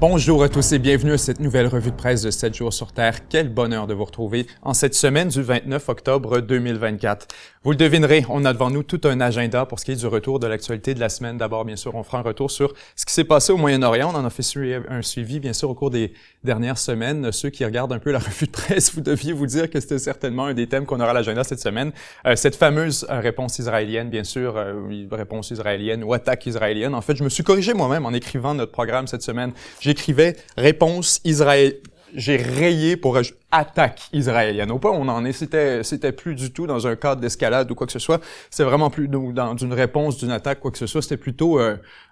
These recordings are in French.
Bonjour à tous et bienvenue à cette nouvelle revue de presse de 7 jours sur Terre. Quel bonheur de vous retrouver en cette semaine du 29 octobre 2024. Vous le devinerez, on a devant nous tout un agenda pour ce qui est du retour de l'actualité de la semaine. D'abord, bien sûr, on fera un retour sur ce qui s'est passé au Moyen-Orient. On en a fait un suivi, bien sûr, au cours des dernières semaines. Ceux qui regardent un peu la revue de presse, vous deviez vous dire que c'était certainement un des thèmes qu'on aura à l'agenda cette semaine. Cette fameuse réponse israélienne, bien sûr, réponse israélienne ou attaque israélienne. En fait, je me suis corrigé moi-même en écrivant notre programme cette semaine. J'écrivais réponse Israël. J'ai rayé pour attaque israélienne. Au pas, on en est. C'était plus du tout dans un cadre d'escalade ou quoi que ce soit. C'est vraiment plus dans une réponse d'une attaque, quoi que ce soit. C'était plutôt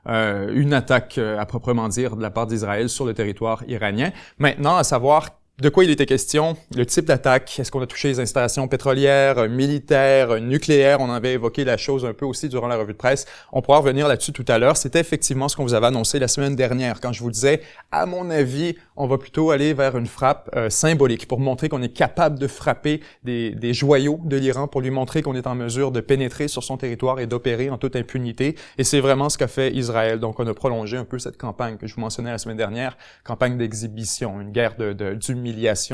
une attaque à proprement dire de la part d'Israël sur le territoire iranien. Maintenant, à savoir de quoi il était question, le type d'attaque, est-ce qu'on a touché les installations pétrolières, militaires, nucléaires, on avait évoqué la chose un peu aussi durant la revue de presse, on pourra revenir là-dessus tout à l'heure. C'était effectivement ce qu'on vous avait annoncé la semaine dernière, quand je vous disais, à mon avis, on va plutôt aller vers une frappe symbolique pour montrer qu'on est capable de frapper des joyaux de l'Iran, pour lui montrer qu'on est en mesure de pénétrer sur son territoire et d'opérer en toute impunité. Et c'est vraiment ce qu'a fait Israël. Donc on a prolongé un peu cette campagne que je vous mentionnais la semaine dernière, campagne d'exhibition, une guerre d'humiliation,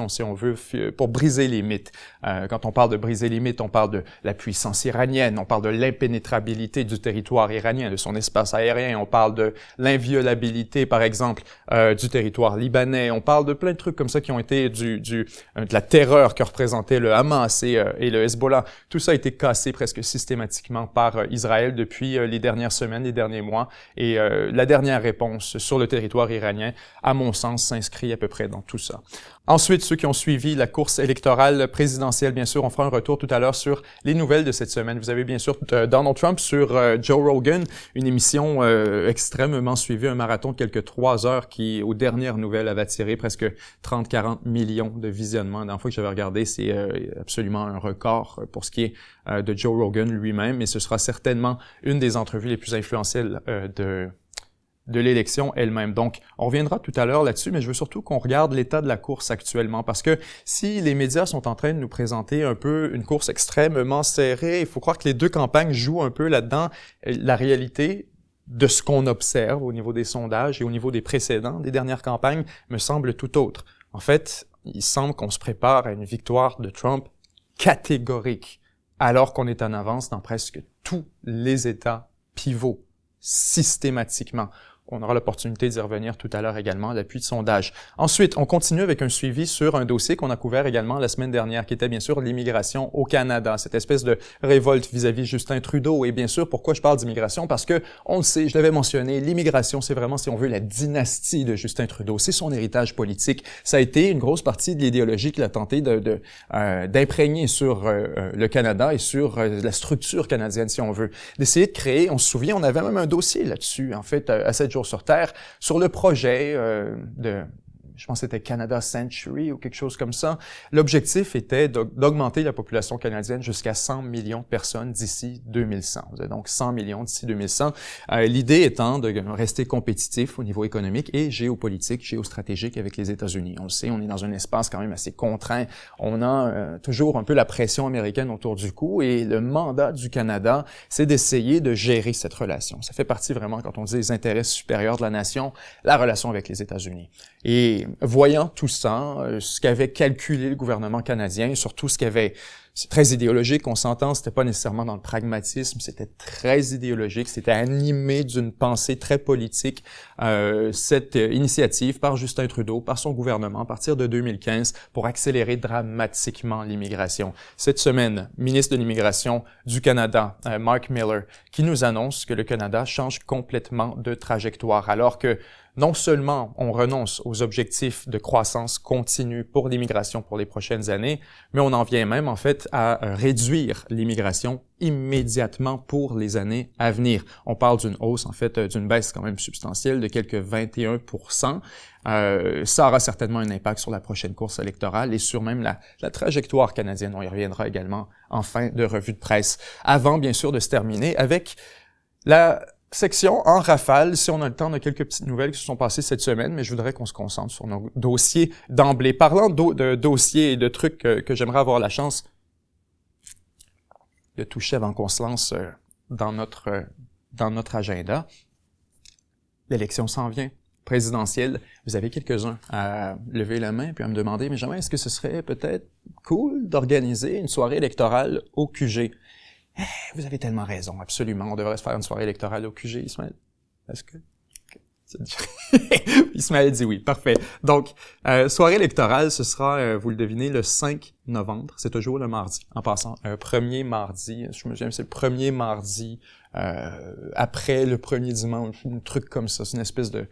si on veut, pour briser les mythes. Quand on parle de briser les mythes, on parle de la puissance iranienne, on parle de l'impénétrabilité du territoire iranien, de son espace aérien, on parle de l'inviolabilité, par exemple, du territoire libanais. On parle de plein de trucs comme ça qui ont été de la terreur que représentait le Hamas et le Hezbollah. Tout ça a été cassé presque systématiquement par Israël depuis les dernières semaines, les derniers mois. Et la dernière réponse sur le territoire iranien, à mon sens, s'inscrit à peu près dans tout ça. Ensuite, ceux qui ont suivi la course électorale présidentielle, bien sûr, on fera un retour tout à l'heure sur les nouvelles de cette semaine. Vous avez bien sûr Donald Trump sur Joe Rogan, une émission extrêmement suivie, un marathon de quelques 3 heures qui, aux dernières nouvelles, avait attiré presque 30-40 millions de visionnements. La dernière fois que j'avais regardé, c'est absolument un record pour ce qui est de Joe Rogan lui-même, et ce sera certainement une des entrevues les plus influentielles de l'élection elle-même. Donc, on reviendra tout à l'heure là-dessus, mais je veux surtout qu'on regarde l'état de la course actuellement, parce que si les médias sont en train de nous présenter un peu une course extrêmement serrée, il faut croire que les deux campagnes jouent un peu là-dedans. La réalité de ce qu'on observe au niveau des sondages et au niveau des précédents, des dernières campagnes, me semble tout autre. En fait, il semble qu'on se prépare à une victoire de Trump catégorique, alors qu'on est en avance dans presque tous les États pivots, systématiquement. On aura l'opportunité d'y revenir tout à l'heure également à l'appui de sondage. Ensuite, on continue avec un suivi sur un dossier qu'on a couvert également la semaine dernière, qui était bien sûr l'immigration au Canada, cette espèce de révolte vis-à-vis Justin Trudeau. Et bien sûr, pourquoi je parle d'immigration? Parce que, on le sait, je l'avais mentionné, l'immigration, c'est vraiment, si on veut, la dynastie de Justin Trudeau. C'est son héritage politique. Ça a été une grosse partie de l'idéologie qu'il a tenté d'imprégner sur le Canada et sur la structure canadienne, si on veut. D'essayer de créer, on se souvient, on avait même un dossier là-dessus, en fait, à 7 jours sur Terre, sur le projet je pense que c'était Canada Century ou quelque chose comme ça. L'objectif était d'augmenter la population canadienne jusqu'à 100 millions de personnes d'ici 2100. Vous avez donc 100 millions d'ici 2100. L'idée étant de rester compétitif au niveau économique et géopolitique, géostratégique avec les États-Unis. On le sait, on est dans un espace quand même assez contraint. On a toujours un peu la pression américaine autour du cou, et le mandat du Canada, c'est d'essayer de gérer cette relation. Ça fait partie vraiment, quand on dit les intérêts supérieurs de la nation, la relation avec les États-Unis. Et voyant tout ça, ce qu'avait calculé le gouvernement canadien, surtout ce qu'avait... C'est très idéologique, on s'entend, c'était pas nécessairement dans le pragmatisme, c'était très idéologique, c'était animé d'une pensée très politique. Cette initiative par Justin Trudeau, par son gouvernement, à partir de 2015, pour accélérer dramatiquement l'immigration. Cette semaine, ministre de l'Immigration du Canada, Mark Miller, qui nous annonce que le Canada change complètement de trajectoire, alors que non seulement on renonce aux objectifs de croissance continue pour l'immigration pour les prochaines années, mais on en vient même en fait à réduire l'immigration immédiatement pour les années à venir. On parle d'une hausse, en fait, d'une baisse quand même substantielle de quelques 21%. Ça aura certainement un impact sur la prochaine course électorale et sur même la trajectoire canadienne. On y reviendra également en fin de revue de presse. Avant, bien sûr, de se terminer avec la section en rafale. Si on a le temps, on a quelques petites nouvelles qui se sont passées cette semaine, mais je voudrais qu'on se concentre sur nos dossiers d'emblée. Parlant de dossiers et de trucs que j'aimerais avoir la chance de toucher avant qu'on se lance dans notre agenda, l'élection s'en vient. présidentielle. Vous avez quelques-uns à lever la main puis à me demander, mais jamais est-ce que ce serait peut-être cool d'organiser une soirée électorale au QG? Vous avez tellement raison, absolument. On devrait se faire une soirée électorale au QG, Ismaël. Est-ce que... Ismaël dit oui, parfait. Donc, soirée électorale, ce sera, vous le devinez, le 5 novembre. C'est toujours le mardi, en passant. Premier mardi, je me souviens, c'est le premier mardi après le premier dimanche, un truc comme ça. C'est une espèce de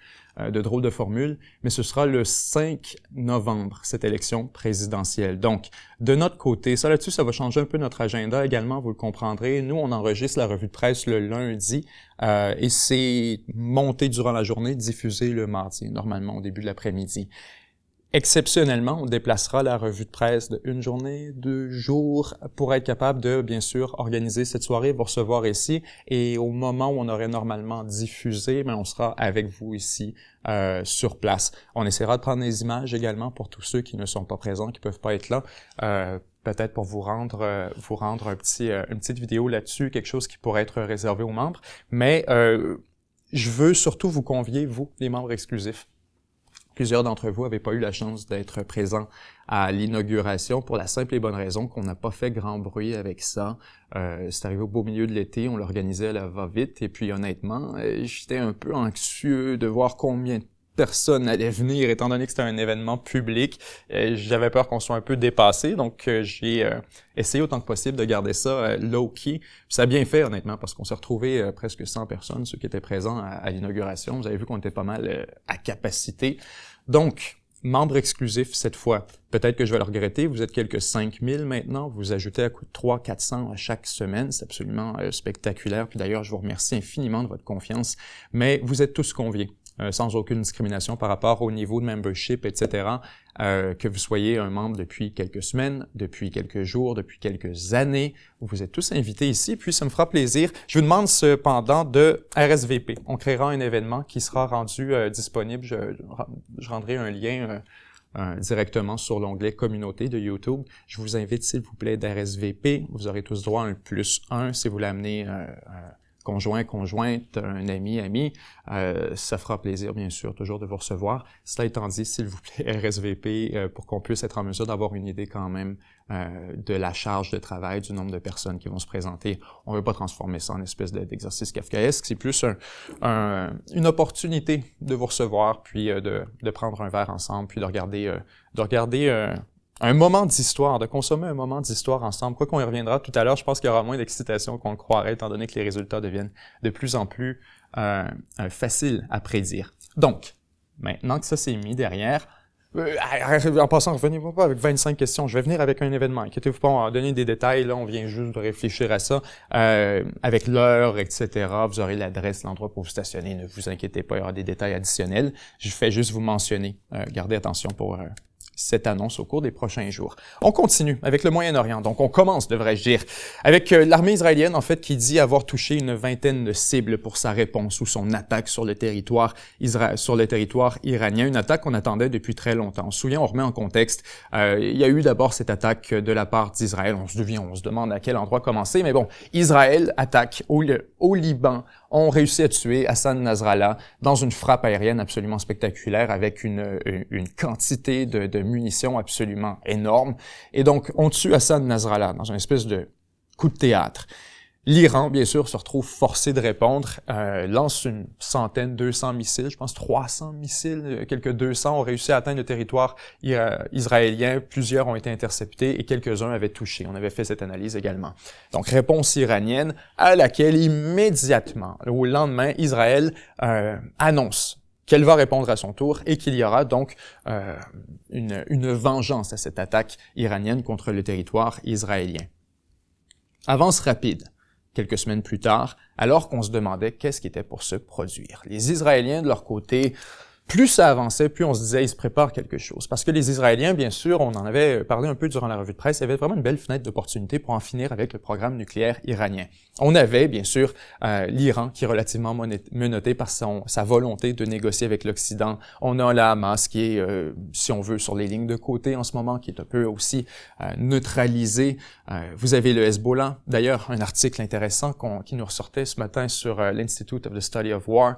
drôle de formule. Mais ce sera le 5 novembre, cette élection présidentielle. Donc, de notre côté, ça là-dessus, ça va changer un peu notre agenda également, vous le comprendrez. Nous, on enregistre la revue de presse le lundi et c'est monté durant la journée, diffusé le mardi, normalement au début de l'après-midi. Exceptionnellement, on déplacera la revue de presse de une journée, 2 jours, pour être capable de, bien sûr, organiser cette soirée, vous recevoir ici. Et au moment où on aurait normalement diffusé, on sera avec vous ici sur place. On essaiera de prendre des images également pour tous ceux qui ne sont pas présents, qui peuvent pas être là. Peut-être pour vous rendre une petite vidéo là-dessus, quelque chose qui pourrait être réservé aux membres. Mais je veux surtout vous convier, vous, les membres exclusifs. Plusieurs d'entre vous n'avaient pas eu la chance d'être présents à l'inauguration pour la simple et bonne raison qu'on n'a pas fait grand bruit avec ça. C'est arrivé au beau milieu de l'été, on l'organisait à la va-vite et puis honnêtement, j'étais un peu anxieux de voir combien de personnes allaient venir étant donné que c'était un événement public. J'avais peur qu'on soit un peu dépassé, donc j'ai essayé autant que possible de garder ça low-key. Ça a bien fait honnêtement parce qu'on s'est retrouvé presque 100 personnes, ceux qui étaient présents à l'inauguration. Vous avez vu qu'on était pas mal à capacité. Donc, membres exclusifs cette fois. Peut-être que je vais le regretter, vous êtes quelques 5000 maintenant, vous ajoutez à coup de 300-400 à chaque semaine, c'est absolument spectaculaire. Puis d'ailleurs, je vous remercie infiniment de votre confiance, mais vous êtes tous conviés. Sans aucune discrimination par rapport au niveau de membership, etc., que vous soyez un membre depuis quelques semaines, depuis quelques jours, depuis quelques années, vous êtes tous invités ici, puis ça me fera plaisir. Je vous demande cependant de RSVP. On créera un événement qui sera rendu disponible. Je rendrai un lien directement sur l'onglet communauté de YouTube. Je vous invite, s'il vous plaît, d'RSVP. Vous aurez tous droit à un +1 si vous l'amenez conjoint, conjointe, un ami, ça fera plaisir, bien sûr, toujours de vous recevoir. Cela étant dit, s'il vous plaît, RSVP, pour qu'on puisse être en mesure d'avoir une idée quand même de la charge de travail, du nombre de personnes qui vont se présenter. On ne veut pas transformer ça en espèce d'exercice kafkaesque, c'est plus une opportunité de vous recevoir, puis de prendre un verre ensemble, puis de regarder un moment d'histoire, de consommer un moment d'histoire ensemble. Quoi qu'on y reviendra tout à l'heure, je pense qu'il y aura moins d'excitation qu'on le croirait, étant donné que les résultats deviennent de plus en plus faciles à prédire. Donc, maintenant que ça s'est mis derrière, en passant, revenez-moi pas avec 25 questions. Je vais venir avec un événement. Inquiétez-vous pas, on va donner des détails. Là, on vient juste de réfléchir à ça. Avec l'heure, etc. Vous aurez l'adresse, l'endroit pour vous stationner. Ne vous inquiétez pas, il y aura des détails additionnels. Je fais juste vous mentionner. Gardez attention pour cette annonce au cours des prochains jours. On continue avec le Moyen-Orient. Donc, on commence, devrais-je dire, avec l'armée israélienne, en fait, qui dit avoir touché une vingtaine de cibles pour sa réponse ou son attaque sur le territoire iranien. Une attaque qu'on attendait depuis très longtemps. On se souvient, on remet en contexte. Il y a eu d'abord cette attaque de la part d'Israël. On se demande à quel endroit commencer. Mais bon, Israël attaque au Liban. On réussit à tuer Hassan Nasrallah dans une frappe aérienne absolument spectaculaire avec une quantité de munitions absolument énorme. Et donc, on tue Hassan Nasrallah dans une espèce de coup de théâtre. L'Iran, bien sûr, se retrouve forcé de répondre, lance une centaine, 200 missiles, je pense 300 missiles, quelques 200 ont réussi à atteindre le territoire israélien, plusieurs ont été interceptés et quelques-uns avaient touché. On avait fait cette analyse également. Donc, réponse iranienne à laquelle immédiatement, au lendemain, Israël annonce qu'elle va répondre à son tour et qu'il y aura donc une vengeance à cette attaque iranienne contre le territoire israélien. Avance rapide. Quelques semaines plus tard, alors qu'on se demandait qu'est-ce qui était pour se produire. Les Israéliens, de leur côté, plus ça avançait, plus on se disait, ils se préparent quelque chose. Parce que les Israéliens, bien sûr, on en avait parlé un peu durant la revue de presse, il y avait vraiment une belle fenêtre d'opportunité pour en finir avec le programme nucléaire iranien. On avait, bien sûr, l'Iran qui est relativement menotté par sa volonté de négocier avec l'Occident. On a la Hamas qui est, si on veut, sur les lignes de côté en ce moment, qui est un peu aussi neutralisé. Vous avez le Hezbollah. D'ailleurs, un article intéressant qui nous ressortait ce matin sur l'Institute of the Study of War,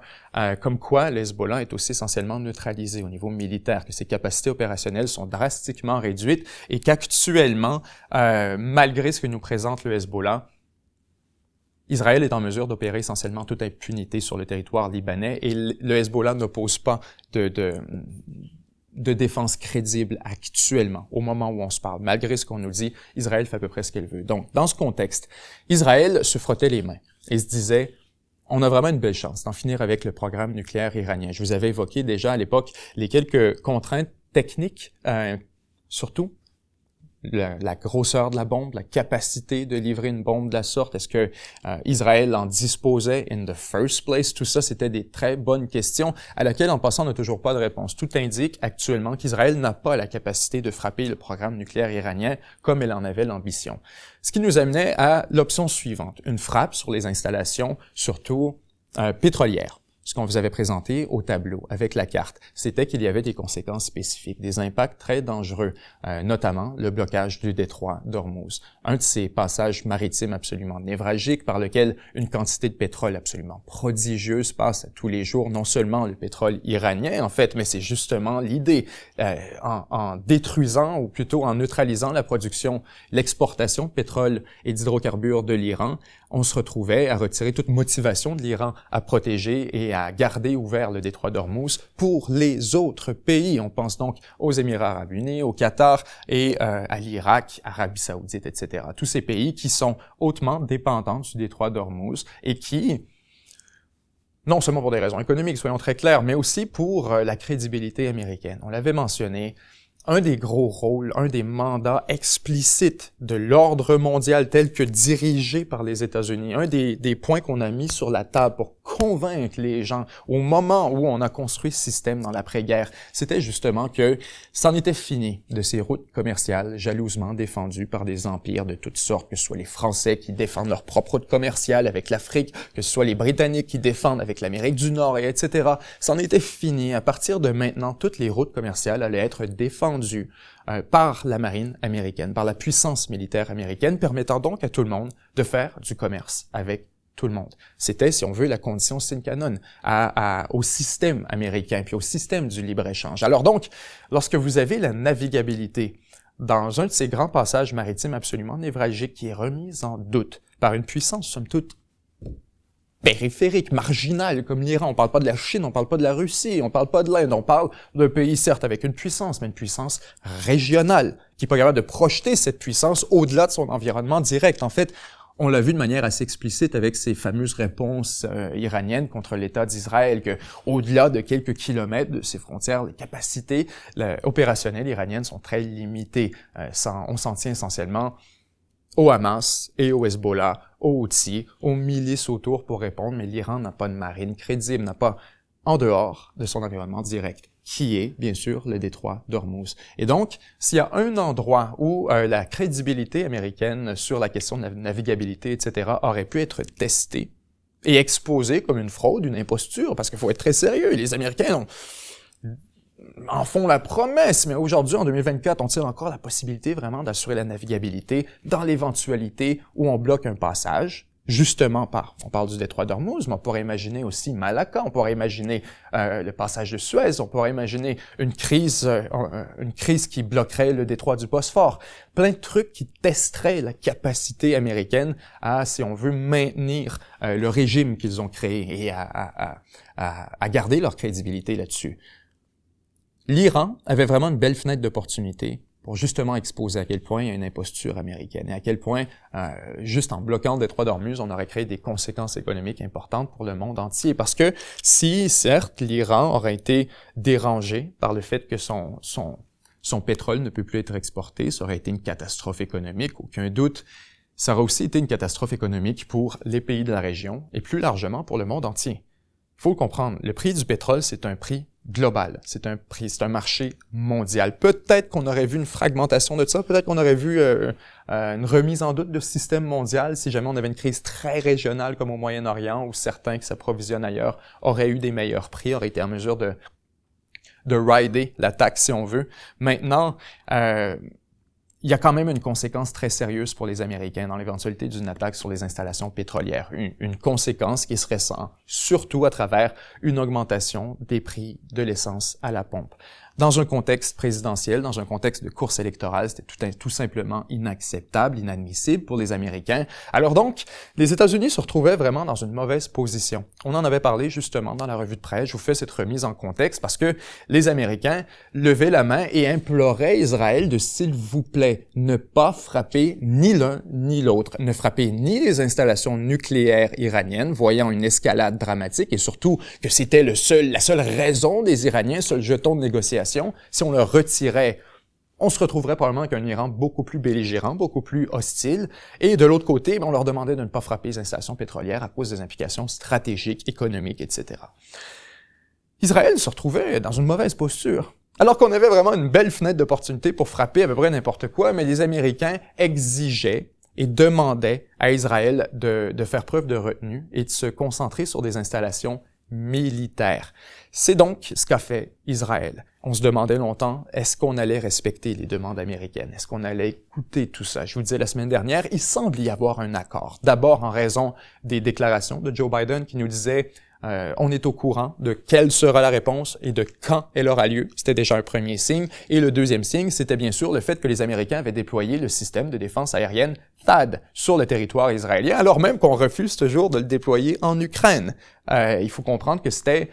comme quoi le Hezbollah est aussi essentiellement essentiellement neutralisé au niveau militaire, que ses capacités opérationnelles sont drastiquement réduites et qu'actuellement, malgré ce que nous présente le Hezbollah, Israël est en mesure d'opérer essentiellement toute impunité sur le territoire libanais et le Hezbollah n'oppose pas de défense crédible actuellement, au moment où on se parle. Malgré ce qu'on nous dit, Israël fait à peu près ce qu'elle veut. Donc, dans ce contexte, Israël se frottait les mains et se disait « On a vraiment une belle chance d'en finir avec le programme nucléaire iranien. » Je vous avais évoqué déjà à l'époque les quelques contraintes techniques, surtout la grosseur de la bombe, la capacité de livrer une bombe de la sorte. Est-ce que Israël en disposait in the first place? Tout ça, c'était des très bonnes questions à laquelle, en passant, on n'a toujours pas de réponse. Tout indique actuellement qu'Israël n'a pas la capacité de frapper le programme nucléaire iranien comme elle en avait l'ambition. Ce qui nous amenait à l'option suivante, une frappe sur les installations, surtout pétrolières. Ce qu'on vous avait présenté au tableau avec la carte, c'était qu'il y avait des conséquences spécifiques, des impacts très dangereux, notamment le blocage du détroit d'Ormuz, un de ces passages maritimes absolument névralgiques par lequel une quantité de pétrole absolument prodigieuse passe tous les jours, non seulement le pétrole iranien en fait, mais c'est justement l'idée, en détruisant ou plutôt en neutralisant la production, l'exportation de pétrole et d'hydrocarbures de l'Iran, on se retrouvait à retirer toute motivation de l'Iran à protéger et à garder ouvert le détroit d'Ormuz pour les autres pays. On pense donc aux Émirats arabes unis, au Qatar et à l'Irak, Arabie saoudite, etc. Tous ces pays qui sont hautement dépendants du détroit d'Ormuz et qui, non seulement pour des raisons économiques, soyons très clairs, mais aussi pour la crédibilité américaine. On l'avait mentionné, un des gros rôles, un des mandats explicites de l'ordre mondial tel que dirigé par les États-Unis, un des points qu'on a mis sur la table pour convaincre les gens au moment où on a construit ce système dans l'après-guerre, c'était justement que c'en était fini de ces routes commerciales jalousement défendues par des empires de toutes sortes, que ce soit les Français qui défendent leur propre route commerciale avec l'Afrique, que ce soit les Britanniques qui défendent avec l'Amérique du Nord, et etc. C'en était fini. À partir de maintenant, toutes les routes commerciales allaient être défendues par la marine américaine, par la puissance militaire américaine, permettant donc à tout le monde de faire du commerce avec tout le monde. C'était, si on veut, la condition sine qua non au système américain, puis au système du libre-échange. Alors donc, lorsque vous avez la navigabilité dans un de ces grands passages maritimes absolument névralgiques qui est remise en doute par une puissance, somme toute, périphérique, marginal, comme l'Iran. On parle pas de la Chine, on parle pas de la Russie, on parle pas de l'Inde, on parle d'un pays, certes, avec une puissance, mais une puissance régionale, qui est pas capable de projeter cette puissance au-delà de son environnement direct. En fait, on l'a vu de manière assez explicite avec ces fameuses réponses iraniennes contre l'État d'Israël, que au-delà de quelques kilomètres de ses frontières, les capacités opérationnelles iraniennes sont très limitées. On s'en tient essentiellement au Hamas et au Hezbollah, aux Houthis, aux milices autour pour répondre, mais l'Iran n'a pas de marine crédible, n'a pas en dehors de son environnement direct, qui est, bien sûr, le détroit d'Ormuz. Et donc, s'il y a un endroit où la crédibilité américaine sur la question de la navigabilité, etc., aurait pu être testée et exposée comme une fraude, une imposture, parce qu'il faut être très sérieux, les Américains en font la promesse, mais aujourd'hui, en 2024, on tire encore la possibilité vraiment d'assurer la navigabilité dans l'éventualité où on bloque un passage, justement on parle du détroit d'Ormuz, mais on pourrait imaginer aussi Malacca, on pourrait imaginer le passage de Suez, on pourrait imaginer une crise qui bloquerait le détroit du Bosphore. Plein de trucs qui testeraient la capacité américaine à, si on veut, maintenir le régime qu'ils ont créé et à garder leur crédibilité là-dessus. L'Iran avait vraiment une belle fenêtre d'opportunité pour justement exposer à quel point il y a une imposture américaine et à quel point, juste en bloquant le détroit d'Ormuz, on aurait créé des conséquences économiques importantes pour le monde entier. Parce que si, certes, l'Iran aurait été dérangé par le fait que son pétrole ne peut plus être exporté, ça aurait été une catastrophe économique, aucun doute. Ça aurait aussi été une catastrophe économique pour les pays de la région et plus largement pour le monde entier. Il faut le comprendre, le prix du pétrole, c'est un prix global. C'est un marché mondial. Peut-être qu'on aurait vu une fragmentation de ça, peut-être qu'on aurait vu une remise en doute de ce système mondial si jamais on avait une crise très régionale comme au Moyen-Orient où certains qui s'approvisionnent ailleurs auraient eu des meilleurs prix, auraient été en mesure de rider l'attaque si on veut. Maintenant, il y a quand même une conséquence très sérieuse pour les Américains dans l'éventualité d'une attaque sur les installations pétrolières. Une conséquence qui se ressent surtout à travers une augmentation des prix de l'essence à la pompe. Dans un contexte présidentiel, dans un contexte de course électorale, c'était tout simplement inacceptable, inadmissible pour les Américains. Alors donc, les États-Unis se retrouvaient vraiment dans une mauvaise position. On en avait parlé justement dans la revue de presse. Je vous fais cette remise en contexte parce que les Américains levaient la main et imploraient Israël de, s'il vous plaît, ne pas frapper ni l'un ni l'autre, ne frapper ni les installations nucléaires iraniennes, voyant une escalade dramatique et surtout que c'était la seule raison des Iraniens, seul jeton de négociation. Si on le retirait, on se retrouverait probablement avec un Iran beaucoup plus belligérant, beaucoup plus hostile. Et de l'autre côté, on leur demandait de ne pas frapper les installations pétrolières à cause des implications stratégiques, économiques, etc. Israël se retrouvait dans une mauvaise posture. Alors qu'on avait vraiment une belle fenêtre d'opportunité pour frapper à peu près n'importe quoi, mais les Américains exigeaient et demandaient à Israël de faire preuve de retenue et de se concentrer sur des installations militaires. C'est donc ce qu'a fait Israël. On se demandait longtemps, est-ce qu'on allait respecter les demandes américaines? Est-ce qu'on allait écouter tout ça? Je vous disais la semaine dernière, il semble y avoir un accord. D'abord en raison des déclarations de Joe Biden qui nous disait on est au courant de quelle sera la réponse et de quand elle aura lieu. C'était déjà un premier signe. Et le deuxième signe, c'était bien sûr le fait que les Américains avaient déployé le système de défense aérienne THAAD sur le territoire israélien, alors même qu'on refuse toujours de le déployer en Ukraine. Il faut comprendre que c'était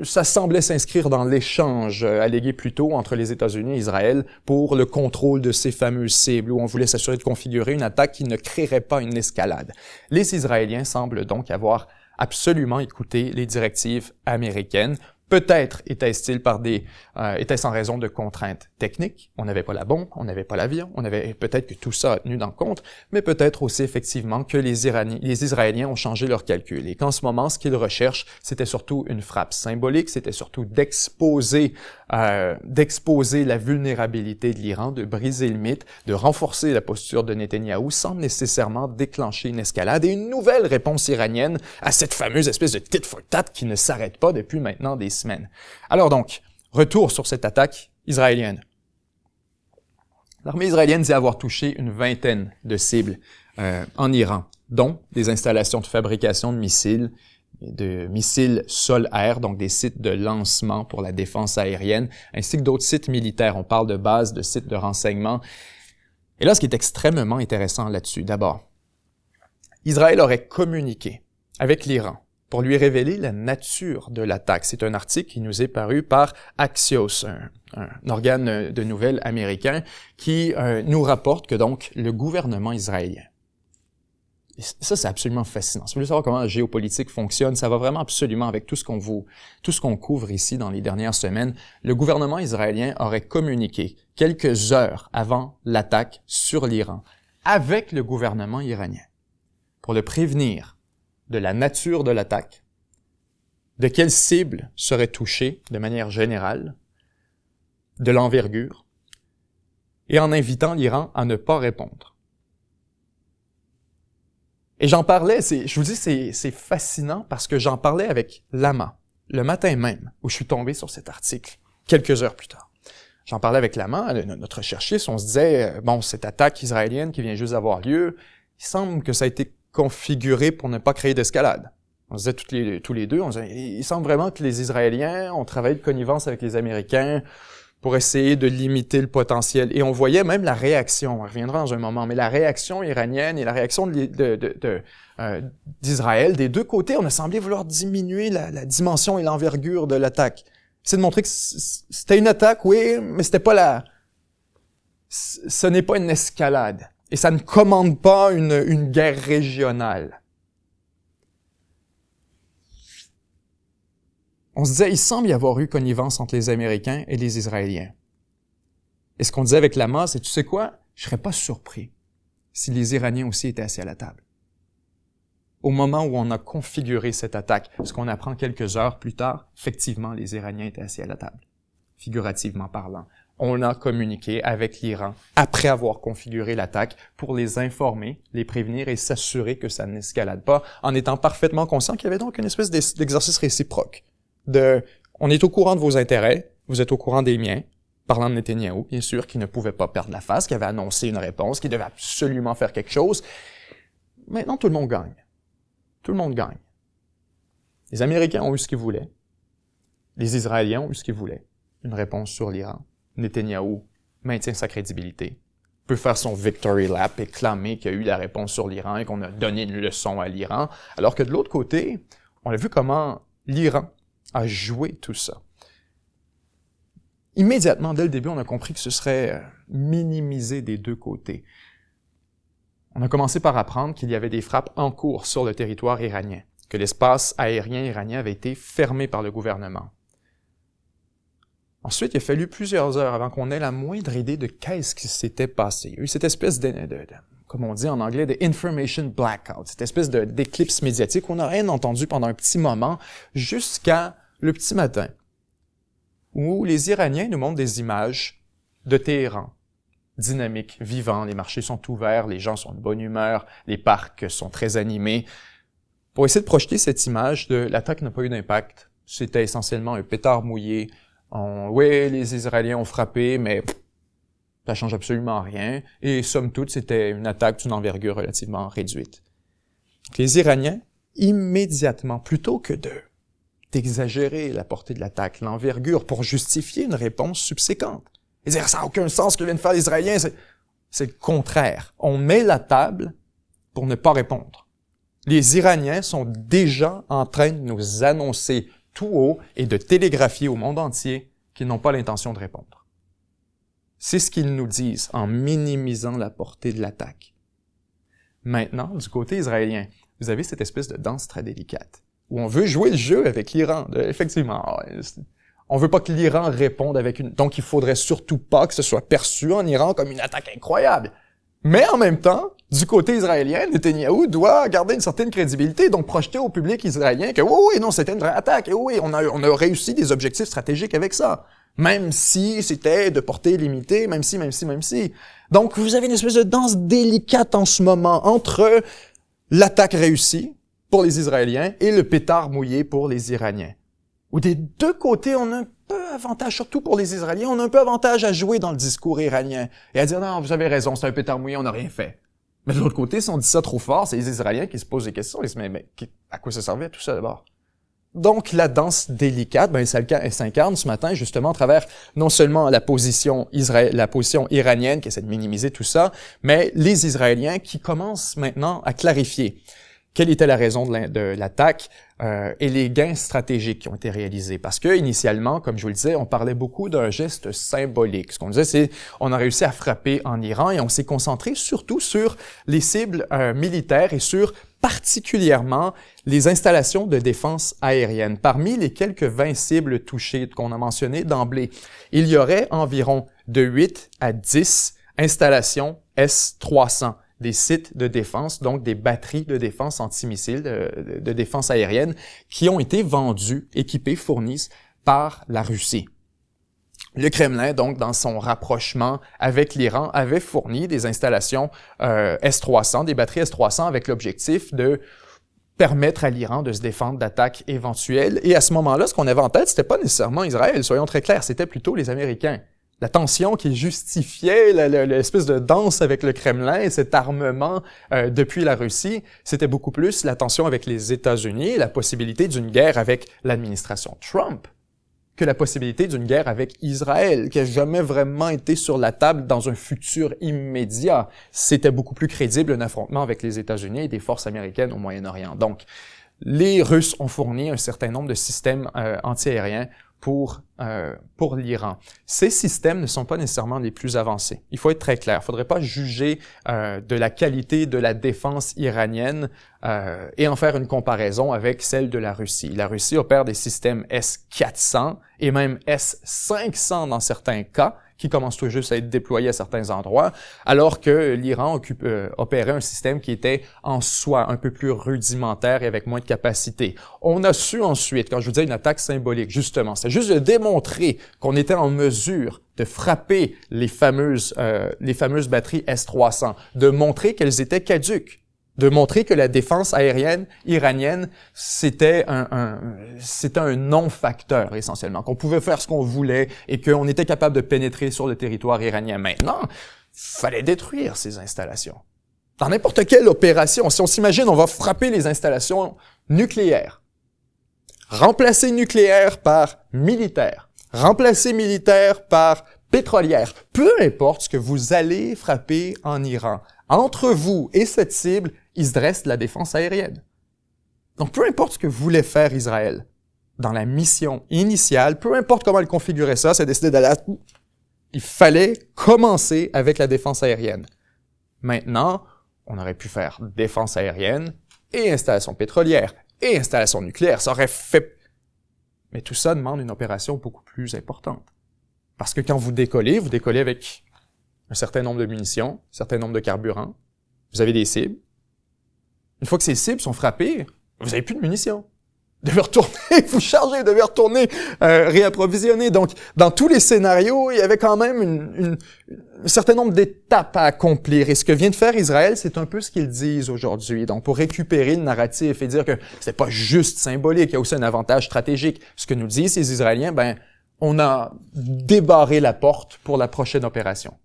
ça semblait s'inscrire dans l'échange allégué plus tôt entre les États-Unis et Israël pour le contrôle de ces fameuses cibles, où on voulait s'assurer de configurer une attaque qui ne créerait pas une escalade. Les Israéliens semblent donc avoir absolument écouté les directives américaines. Peut-être était-ce en raison de contraintes techniques. On n'avait pas la bombe, on n'avait pas l'avion, peut-être que tout ça a tenu dans le compte, mais peut-être aussi effectivement que les Israéliens ont changé leurs calculs et qu'en ce moment, ce qu'ils recherchent, c'était surtout une frappe symbolique, c'était surtout d'exposer la vulnérabilité de l'Iran, de briser le mythe, de renforcer la posture de Netanyahou sans nécessairement déclencher une escalade et une nouvelle réponse iranienne à cette fameuse espèce de tit for tat qui ne s'arrête pas depuis maintenant des semaines. Alors donc, retour sur cette attaque israélienne. L'armée israélienne dit avoir touché une vingtaine de cibles en Iran, dont des installations de fabrication de missiles sol-air, donc des sites de lancement pour la défense aérienne, ainsi que d'autres sites militaires. On parle de bases, de sites de renseignement. Et là, ce qui est extrêmement intéressant là-dessus, d'abord, Israël aurait communiqué avec l'Iran pour lui révéler la nature de l'attaque. C'est un article qui nous est paru par Axios, un organe de nouvelles américain, qui nous rapporte que donc le gouvernement israélien, et ça c'est absolument fascinant. Si vous voulez savoir comment la géopolitique fonctionne, ça va vraiment absolument avec tout ce qu'on couvre ici dans les dernières semaines. Le gouvernement israélien aurait communiqué quelques heures avant l'attaque sur l'Iran avec le gouvernement iranien pour le prévenir de la nature de l'attaque, de quelle cible serait touchée de manière générale, de l'envergure, et en invitant l'Iran à ne pas répondre. Et j'en parlais, je vous dis, c'est fascinant parce que j'en parlais avec Lama, le matin même, où je suis tombé sur cet article, quelques heures plus tard. J'en parlais avec Lama, notre cherchiste, on se disait, cette attaque israélienne qui vient juste d'avoir lieu, il semble que ça a été configuré pour ne pas créer d'escalade. On se disait tous les deux, on se disait, il semble vraiment que les Israéliens ont travaillé de connivence avec les Américains pour essayer de limiter le potentiel. Et on voyait même la réaction, on reviendra dans un moment, mais la réaction iranienne et la réaction d'Israël, des deux côtés, on a semblé vouloir diminuer la dimension et l'envergure de l'attaque. C'est de montrer que c'était une attaque, oui, mais ce n'est pas une escalade. Et ça ne commande pas une guerre régionale. On se disait, il semble y avoir eu connivence entre les Américains et les Israéliens. Et ce qu'on disait avec Lama, c'est, tu sais quoi, je serais pas surpris si les Iraniens aussi étaient assis à la table. Au moment où on a configuré cette attaque, ce qu'on apprend quelques heures plus tard, effectivement, les Iraniens étaient assis à la table, figurativement parlant. On a communiqué avec l'Iran après avoir configuré l'attaque pour les informer, les prévenir et s'assurer que ça n'escalade pas, en étant parfaitement conscient qu'il y avait donc une espèce d'exercice réciproque. On est au courant de vos intérêts, vous êtes au courant des miens, Parlant de Netanyahou, bien sûr, qui ne pouvait pas perdre la face, qui avait annoncé une réponse, qui devait absolument faire quelque chose. Maintenant, tout le monde gagne. Tout le monde gagne. Les Américains ont eu ce qu'ils voulaient. Les Israéliens ont eu ce qu'ils voulaient. Une réponse sur l'Iran. Netanyahou maintient sa crédibilité, peut faire son victory lap et clamer qu'il y a eu la réponse sur l'Iran et qu'on a donné une leçon à l'Iran, alors que de l'autre côté, on a vu comment l'Iran a joué tout ça. Immédiatement, dès le début, on a compris que ce serait minimisé des deux côtés. On a commencé par apprendre qu'il y avait des frappes en cours sur le territoire iranien, que l'espace aérien iranien avait été fermé par le gouvernement. Ensuite, il a fallu plusieurs heures avant qu'on ait la moindre idée de qu'est-ce qui s'était passé. Il y a eu cette espèce comme on dit en anglais, de information blackout, cette espèce d'éclipse médiatique qu'on n'a rien entendu pendant un petit moment jusqu'à le petit matin, où les Iraniens nous montrent des images de Téhéran, dynamique, vivant, les marchés sont ouverts, les gens sont de bonne humeur, les parcs sont très animés, pour essayer de projeter cette image de l'attaque n'a pas eu d'impact, c'était essentiellement un pétard mouillé. Oui, les Israéliens ont frappé, mais ça change absolument rien. Et somme toute, c'était une attaque d'une envergure relativement réduite. Donc, les Iraniens, immédiatement, plutôt que d'exagérer la portée de l'attaque, l'envergure, pour justifier une réponse subséquente, et dire ça n'a aucun sens ce que viennent faire les Israéliens, c'est le contraire. On met la table pour ne pas répondre. Les Iraniens sont déjà en train de nous annoncer tout haut et de télégraphier au monde entier qu'ils n'ont pas l'intention de répondre. C'est ce qu'ils nous disent en minimisant la portée de l'attaque. Maintenant, du côté israélien, vous avez cette espèce de danse très délicate, où on veut jouer le jeu avec l'Iran. Effectivement, on veut pas que l'Iran réponde avec une... Donc, il faudrait surtout pas que ce soit perçu en Iran comme une attaque incroyable. Mais en même temps, du côté israélien, Netanyahou doit garder une certaine crédibilité, donc projeter au public israélien que oui, non, c'était une vraie attaque, et oui, on a réussi des objectifs stratégiques avec ça. Même si c'était de portée limitée, même si. Donc, vous avez une espèce de danse délicate en ce moment entre l'attaque réussie pour les Israéliens et le pétard mouillé pour les Iraniens. Où des deux côtés, on a un peu avantage, surtout pour les Israéliens, on a un peu avantage à jouer dans le discours iranien et à dire non, vous avez raison, c'est un pétard mouillé, on n'a rien fait. Mais de l'autre côté, si on dit ça trop fort, c'est les Israéliens qui se posent des questions. Ils se disent, mais à quoi ça servait tout ça d'abord? Donc, la danse délicate, elle s'incarne ce matin justement à travers non seulement la position iranienne qui essaie de minimiser tout ça, mais les Israéliens qui commencent maintenant à clarifier quelle était la raison de l'attaque et les gains stratégiques qui ont été réalisés. Parce que initialement, comme je vous le disais, on parlait beaucoup d'un geste symbolique. Ce qu'on disait, c'est on a réussi à frapper en Iran et on s'est concentré surtout sur les cibles militaires et sur particulièrement les installations de défense aérienne. Parmi les quelques 20 cibles touchées qu'on a mentionnées d'emblée, il y aurait environ de 8 à 10 installations S-300. Des sites de défense, donc des batteries de défense antimissiles, de défense aérienne, qui ont été vendus, équipés, fournis par la Russie. Le Kremlin, donc, dans son rapprochement avec l'Iran, avait fourni des installations S-300, des batteries S-300, avec l'objectif de permettre à l'Iran de se défendre d'attaques éventuelles. Et à ce moment-là, ce qu'on avait en tête, c'était pas nécessairement Israël, soyons très clairs, c'était plutôt les Américains. La tension qui justifiait l'espèce de danse avec le Kremlin et cet armement depuis la Russie, c'était beaucoup plus la tension avec les États-Unis et la possibilité d'une guerre avec l'administration Trump que la possibilité d'une guerre avec Israël, qui n'a jamais vraiment été sur la table dans un futur immédiat. C'était beaucoup plus crédible un affrontement avec les États-Unis et des forces américaines au Moyen-Orient. Donc, les Russes ont fourni un certain nombre de systèmes antiaériens pour l'Iran. Ces systèmes ne sont pas nécessairement les plus avancés. Il faut être très clair. Il ne faudrait pas juger de la qualité de la défense iranienne et en faire une comparaison avec celle de la Russie. La Russie opère des systèmes S-400 et même S-500 dans certains cas, qui commencent tout juste à être déployés à certains endroits, alors que l'Iran opérait un système qui était en soi un peu plus rudimentaire et avec moins de capacité. On a su ensuite, quand je vous disais une attaque symbolique, justement, c'est juste de démontrer qu'on était en mesure de frapper les fameuses batteries S-300, de montrer qu'elles étaient caduques. de montrer que la défense aérienne iranienne, c'était un non-facteur essentiellement, qu'on pouvait faire ce qu'on voulait et qu'on était capable de pénétrer sur le territoire iranien. Maintenant, il fallait détruire ces installations. Dans n'importe quelle opération, si on s'imagine, on va frapper les installations nucléaires, remplacer nucléaire par militaire, remplacer militaire par pétrolière, peu importe ce que vous allez frapper en Iran, entre vous et cette cible, il se dresse la défense aérienne. Donc, peu importe ce que voulait faire Israël dans la mission initiale, peu importe comment il configurait ça, c'est décidé d'aller il fallait commencer avec la défense aérienne. Maintenant, on aurait pu faire défense aérienne et installation pétrolière et installation nucléaire. Ça aurait fait... Mais tout ça demande une opération beaucoup plus importante. Parce que quand vous décollez avec un certain nombre de munitions, un certain nombre de carburants, vous avez des cibles. Une fois que ces cibles sont frappées, vous n'avez plus de munitions. Vous devez retourner, vous charger, vous devez retourner réapprovisionner. Donc, dans tous les scénarios, il y avait quand même un certain nombre d'étapes à accomplir. Et ce que vient de faire Israël, c'est un peu ce qu'ils disent aujourd'hui. Donc, pour récupérer le narratif et dire que c'est pas juste symbolique, il y a aussi un avantage stratégique. Ce que nous disent ces Israéliens, on a débarré la porte pour la prochaine opération.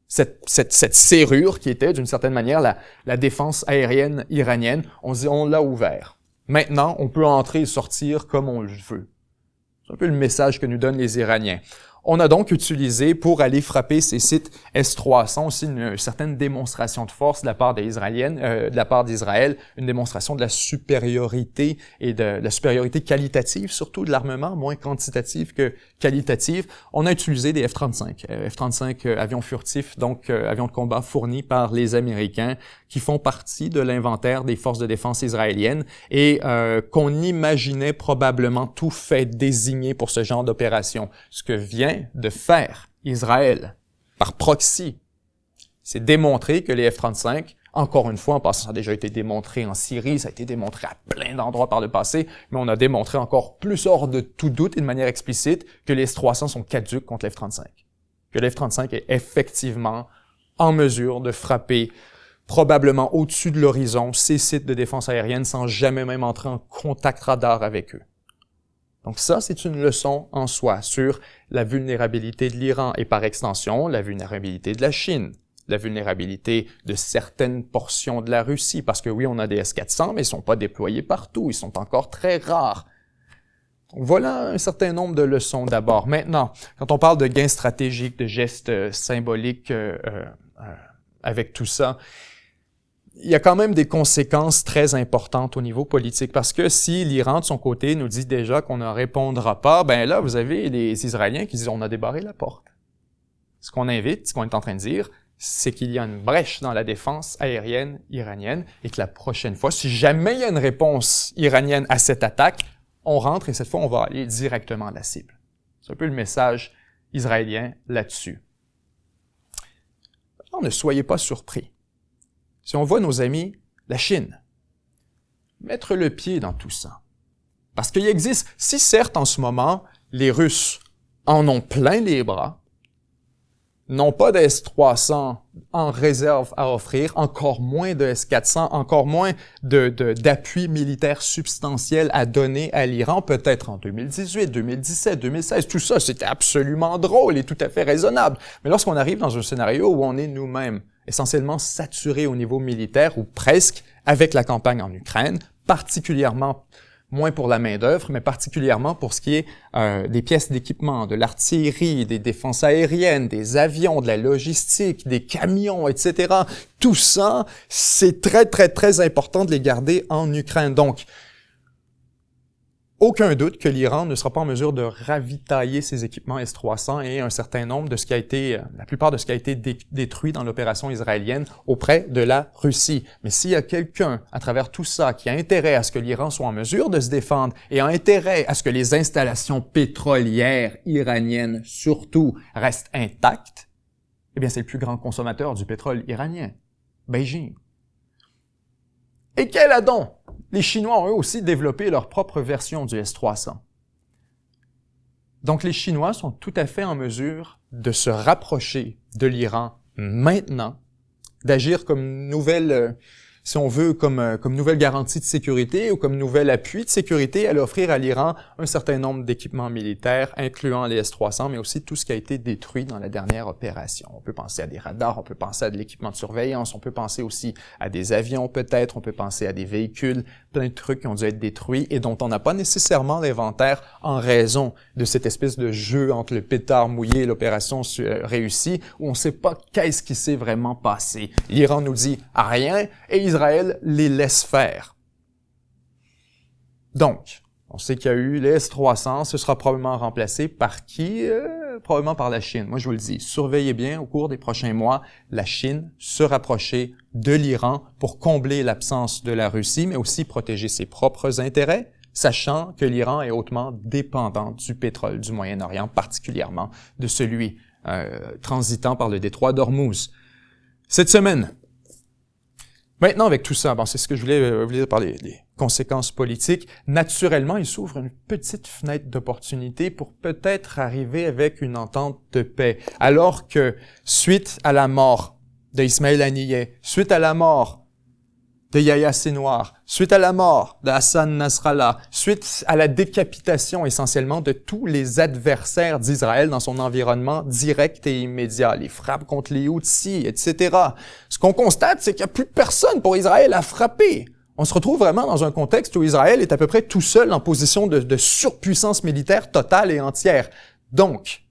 Cette serrure qui était, d'une certaine manière, la défense aérienne iranienne, on l'a ouvert. Maintenant, on peut entrer et sortir comme on le veut. C'est un peu le message que nous donnent les Iraniens. On a donc utilisé, pour aller frapper ces sites S-300, aussi une certaine démonstration de force de la part des Israéliennes, de la part d'Israël, une démonstration de la supériorité et de la supériorité qualitative, surtout de l'armement, moins quantitative que qualitative. On a utilisé des F-35, F-35 avions furtifs, donc avions de combat fournis par les Américains, qui font partie de l'inventaire des forces de défense israéliennes et qu'on imaginait probablement tout fait désigner pour ce genre d'opération. Ce que vient de faire Israël par proxy, c'est démontrer que les F-35, encore une fois, en passant, ça a déjà été démontré en Syrie, ça a été démontré à plein d'endroits par le passé, mais on a démontré encore plus hors de tout doute et de manière explicite que les S-300 sont caduques contre les F-35. Que les F-35 est effectivement en mesure de frapper probablement au-dessus de l'horizon ces sites de défense aérienne sans jamais même entrer en contact radar avec eux. Donc ça, c'est une leçon en soi sur la vulnérabilité de l'Iran et par extension, la vulnérabilité de la Chine, la vulnérabilité de certaines portions de la Russie, parce que oui, on a des S-400, mais ils sont pas déployés partout, ils sont encore très rares. Donc voilà un certain nombre de leçons d'abord. Maintenant, quand on parle de gains stratégiques, de gestes symboliques avec tout ça, il y a quand même des conséquences très importantes au niveau politique, parce que si l'Iran, de son côté, nous dit déjà qu'on ne répondra pas, là, vous avez les Israéliens qui disent « on a débarré la porte ». Ce qu'on invite, ce qu'on est en train de dire, c'est qu'il y a une brèche dans la défense aérienne iranienne et que la prochaine fois, si jamais il y a une réponse iranienne à cette attaque, on rentre et cette fois, on va aller directement à la cible. C'est un peu le message israélien là-dessus. Alors, ne soyez pas surpris. Si on voit nos amis, la Chine, mettre le pied dans tout ça. Parce qu'il existe, si certes en ce moment, les Russes en ont plein les bras, n'ont pas de S-300 en réserve à offrir, encore moins de S-400, encore moins d'appui militaire substantiel à donner à l'Iran, peut-être en 2018, 2017, 2016, tout ça, c'était absolument drôle et tout à fait raisonnable. Mais lorsqu'on arrive dans un scénario où on est nous-mêmes essentiellement saturés au niveau militaire, ou presque, avec la campagne en Ukraine, particulièrement moins pour la main-d'œuvre, mais particulièrement pour ce qui est des pièces d'équipement, de l'artillerie, des défenses aériennes, des avions, de la logistique, des camions, etc. Tout ça, c'est très, très, très important de les garder en Ukraine. Donc, aucun doute que l'Iran ne sera pas en mesure de ravitailler ses équipements S-300 et un certain nombre de ce qui a été, la plupart de ce qui a été détruit dans l'opération israélienne auprès de la Russie. Mais s'il y a quelqu'un, à travers tout ça, qui a intérêt à ce que l'Iran soit en mesure de se défendre et a intérêt à ce que les installations pétrolières iraniennes, surtout, restent intactes, eh bien, c'est le plus grand consommateur du pétrole iranien, Beijing. Et quel adon! Les Chinois ont eux aussi développé leur propre version du S-300. Donc les Chinois sont tout à fait en mesure de se rapprocher de l'Iran maintenant, d'agir comme nouvelle si on veut, comme nouvelle garantie de sécurité ou comme nouvel appui de sécurité, elle offrir à l'Iran un certain nombre d'équipements militaires, incluant les S-300, mais aussi tout ce qui a été détruit dans la dernière opération. On peut penser à des radars, on peut penser à de l'équipement de surveillance, on peut penser aussi à des avions peut-être, on peut penser à des véhicules, plein de trucs qui ont dû être détruits et dont on n'a pas nécessairement l'inventaire en raison de cette espèce de jeu entre le pétard mouillé et l'opération réussie, où on ne sait pas qu'est-ce qui s'est vraiment passé. L'Iran nous dit rien et Israël les laisse faire. Donc, on sait qu'il y a eu les S-300, ce sera probablement remplacé par qui? Probablement par la Chine. Moi, je vous le dis, surveillez bien au cours des prochains mois, la Chine se rapprocher de l'Iran pour combler l'absence de la Russie, mais aussi protéger ses propres intérêts, sachant que l'Iran est hautement dépendant du pétrole du Moyen-Orient, particulièrement de celui transitant par le détroit d'Ormuz. Cette semaine, maintenant, avec tout ça, c'est ce que je voulais vous dire par les conséquences politiques. Naturellement, il s'ouvre une petite fenêtre d'opportunité pour peut-être arriver avec une entente de paix. Alors que, suite à la mort d'Ismaël Haniyeh, suite à la mort de Yahya Sinwar, suite à la mort de Hassan Nasrallah, suite à la décapitation essentiellement de tous les adversaires d'Israël dans son environnement direct et immédiat, les frappes contre les Houthis, etc. Ce qu'on constate, c'est qu'il n'y a plus personne pour Israël à frapper. On se retrouve vraiment dans un contexte où Israël est à peu près tout seul en position de surpuissance militaire totale et entière. Donc,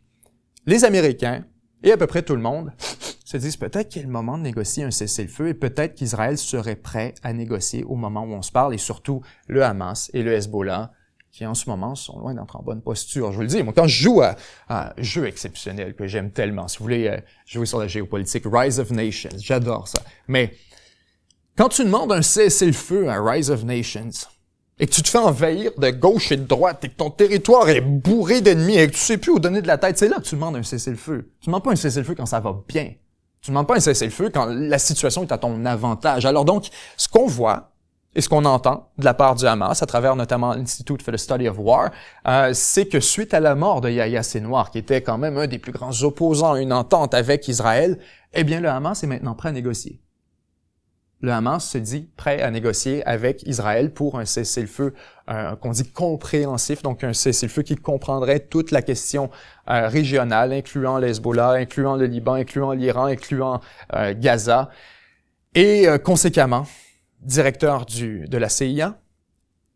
les Américains, et à peu près tout le monde, se disent peut-être qu'il est le moment de négocier un cessez-le-feu et peut-être qu'Israël serait prêt à négocier au moment où on se parle, et surtout le Hamas et le Hezbollah, qui en ce moment sont loin d'être en bonne posture. Je vous le dis, moi quand je joue à un jeu exceptionnel que j'aime tellement, si vous voulez jouer sur la géopolitique, Rise of Nations, j'adore ça. Mais quand tu demandes un cessez-le-feu à Rise of Nations, et que tu te fais envahir de gauche et de droite, et que ton territoire est bourré d'ennemis, et que tu sais plus où donner de la tête, c'est là que tu demandes un cessez-le-feu. Tu demandes pas un cessez-le-feu quand ça va bien. Tu ne demandes pas un cessez-le-feu quand la situation est à ton avantage. Alors donc, ce qu'on voit et ce qu'on entend de la part du Hamas, à travers notamment l'Institute for the Study of War, c'est que suite à la mort de Yahya Sinwar, qui était quand même un des plus grands opposants à une entente avec Israël, eh bien le Hamas est maintenant prêt à négocier. Le Hamas se dit prêt à négocier avec Israël pour un cessez-le-feu qu'on dit compréhensif, donc un cessez-le-feu qui comprendrait toute la question régionale, incluant le Hezbollah, incluant le Liban, incluant l'Iran, incluant Gaza. Et conséquemment, directeur de la CIA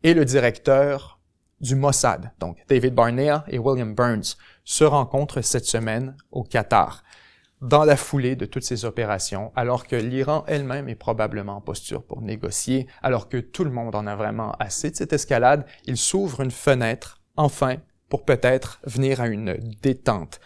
et le directeur du Mossad, donc David Barnea et William Burns, se rencontrent cette semaine au Qatar, dans la foulée de toutes ces opérations, alors que l'Iran elle-même est probablement en posture pour négocier, alors que tout le monde en a vraiment assez de cette escalade, il s'ouvre une fenêtre, enfin, pour peut-être venir à une détente.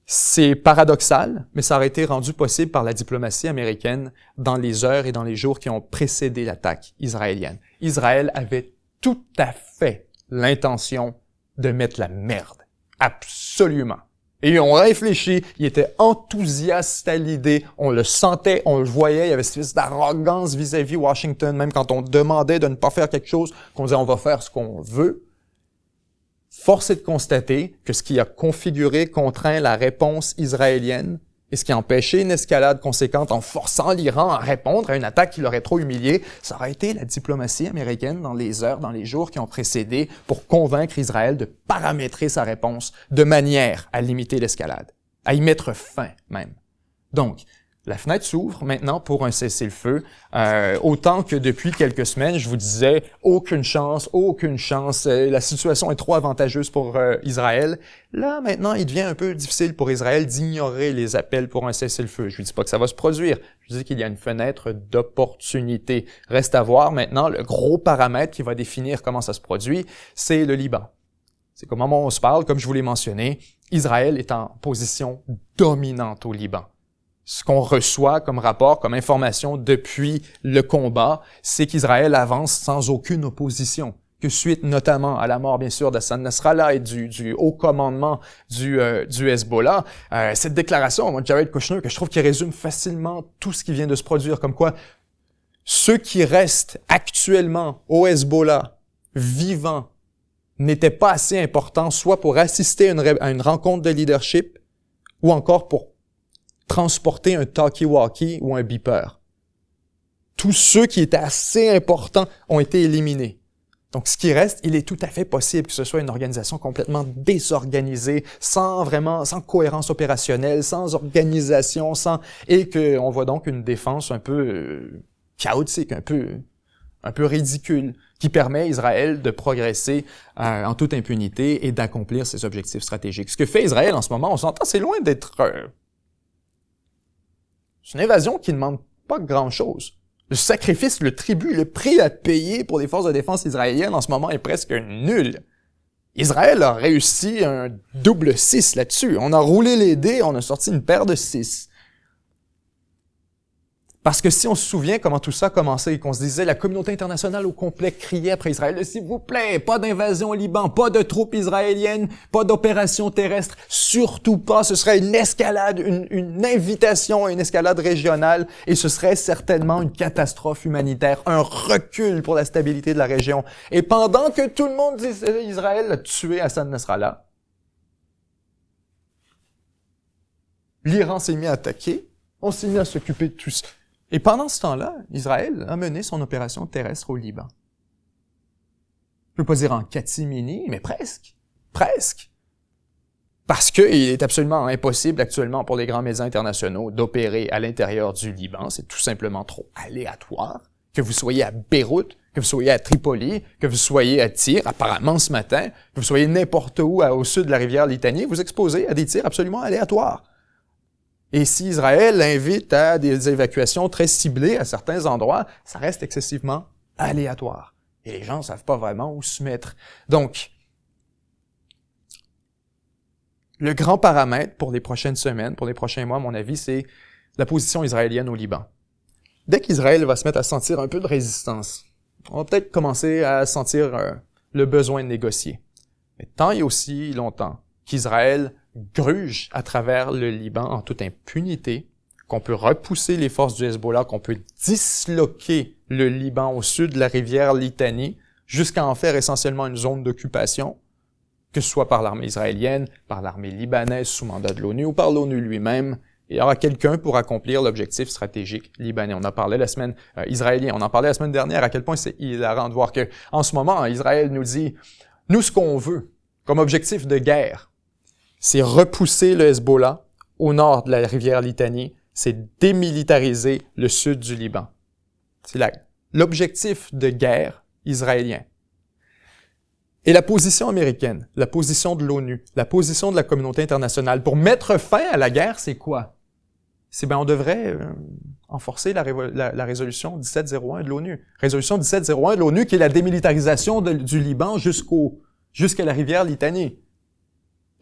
C'est paradoxal, mais ça aurait été rendu possible par la diplomatie américaine dans les heures et dans les jours qui ont précédé l'attaque israélienne. Israël avait tout à fait l'intention de mettre la merde. Absolument. Et ils ont réfléchi, ils étaient enthousiastes à l'idée, on le sentait, on le voyait, il y avait cette espèce d'arrogance vis-à-vis Washington, même quand on demandait de ne pas faire quelque chose, qu'on disait on va faire ce qu'on veut. Force est de constater que ce qui a configuré, contraint la réponse israélienne et ce qui a empêché une escalade conséquente en forçant l'Iran à répondre à une attaque qui l'aurait trop humilié, ça aurait été la diplomatie américaine dans les heures, dans les jours qui ont précédé pour convaincre Israël de paramétrer sa réponse de manière à limiter l'escalade, à y mettre fin même. Donc, la fenêtre s'ouvre maintenant pour un cessez-le-feu, autant que depuis quelques semaines, je vous disais, aucune chance, la situation est trop avantageuse pour Israël. Là, maintenant, il devient un peu difficile pour Israël d'ignorer les appels pour un cessez-le-feu. Je ne dis pas que ça va se produire, je dis qu'il y a une fenêtre d'opportunité. Reste à voir maintenant, le gros paramètre qui va définir comment ça se produit, c'est le Liban. C'est qu'au moment où on se parle, comme je vous l'ai mentionné, Israël est en position dominante au Liban. Ce qu'on reçoit comme rapport, comme information depuis le combat, c'est qu'Israël avance sans aucune opposition, que suite notamment à la mort, bien sûr, d'Hassan Nasrallah et du haut commandement du Hezbollah, cette déclaration de Jared Kushner, que je trouve qui résume facilement tout ce qui vient de se produire, comme quoi ceux qui restent actuellement au Hezbollah, vivants, n'étaient pas assez importants, soit pour assister à une rencontre de leadership, ou encore pour transporter un talkie-walkie ou un beeper. tous ceux qui étaient assez importants ont été éliminés. Donc, ce qui reste, il est tout à fait possible que ce soit une organisation complètement désorganisée, sans cohérence opérationnelle, sans organisation, et qu'on voit donc une défense un peu chaotique, un peu ridicule, qui permet à Israël de progresser en toute impunité et d'accomplir ses objectifs stratégiques. Ce que fait Israël en ce moment, on s'entend, c'est loin d'être c'est une invasion qui ne demande pas grand-chose. Le sacrifice, le tribut, le prix à payer pour les forces de défense israéliennes en ce moment est presque nul. Israël a réussi un double 6 là-dessus. On a roulé les dés, on a sorti une paire de 6. Parce que si on se souvient comment tout ça a commencé et qu'on se disait la communauté internationale au complet criait après Israël, s'il vous plaît, pas d'invasion au Liban, pas de troupes israéliennes, pas d'opération terrestre, surtout pas, ce serait une escalade, une invitation à une escalade régionale et ce serait certainement une catastrophe humanitaire, un recul pour la stabilité de la région. Et pendant que tout le monde disait Israël a tué Hassan Nasrallah, l'Iran s'est mis à attaquer, on s'est mis à s'occuper de tout ça. Et pendant ce temps-là, Israël a mené son opération terrestre au Liban. Je peux pas dire en catimini, mais presque. Presque. Parce qu'il est absolument impossible actuellement pour les grands médias internationaux d'opérer à l'intérieur du Liban. C'est tout simplement trop aléatoire. Que vous soyez à Beyrouth, que vous soyez à Tripoli, que vous soyez à Tyr, apparemment ce matin, que vous soyez n'importe où au sud de la rivière Litanie, vous exposez à des tirs absolument aléatoires. Et si Israël invite à des évacuations très ciblées à certains endroits, ça reste excessivement aléatoire. Et les gens ne savent pas vraiment où se mettre. Donc, le grand paramètre pour les prochaines semaines, pour les prochains mois, à mon avis, c'est la position israélienne au Liban. Dès qu'Israël va se mettre à sentir un peu de résistance, on va peut-être commencer à sentir le besoin de négocier. Mais tant et aussi longtemps qu'Israël gruge à travers le Liban en toute impunité, qu'on peut repousser les forces du Hezbollah, qu'on peut disloquer le Liban au sud de la rivière Litanie, jusqu'à en faire essentiellement une zone d'occupation, que ce soit par l'armée israélienne, par l'armée libanaise sous mandat de l'ONU ou par l'ONU lui-même, il y aura quelqu'un pour accomplir l'objectif stratégique libanais. On en parlait la semaine israélien, on en parlait la semaine dernière, à quel point c'est hilarant de voir que, en ce moment, Israël nous dit, nous, ce qu'on veut, comme objectif de guerre, c'est repousser le Hezbollah au nord de la rivière Litanie, c'est démilitariser le sud du Liban. C'est l'objectif de guerre israélien. Et la position américaine, la position de l'ONU, la position de la communauté internationale pour mettre fin à la guerre, c'est quoi? C'est on devrait enforcer la résolution 1701 de l'ONU. Résolution 1701 de l'ONU qui est la démilitarisation du Liban jusqu'à la rivière Litanie.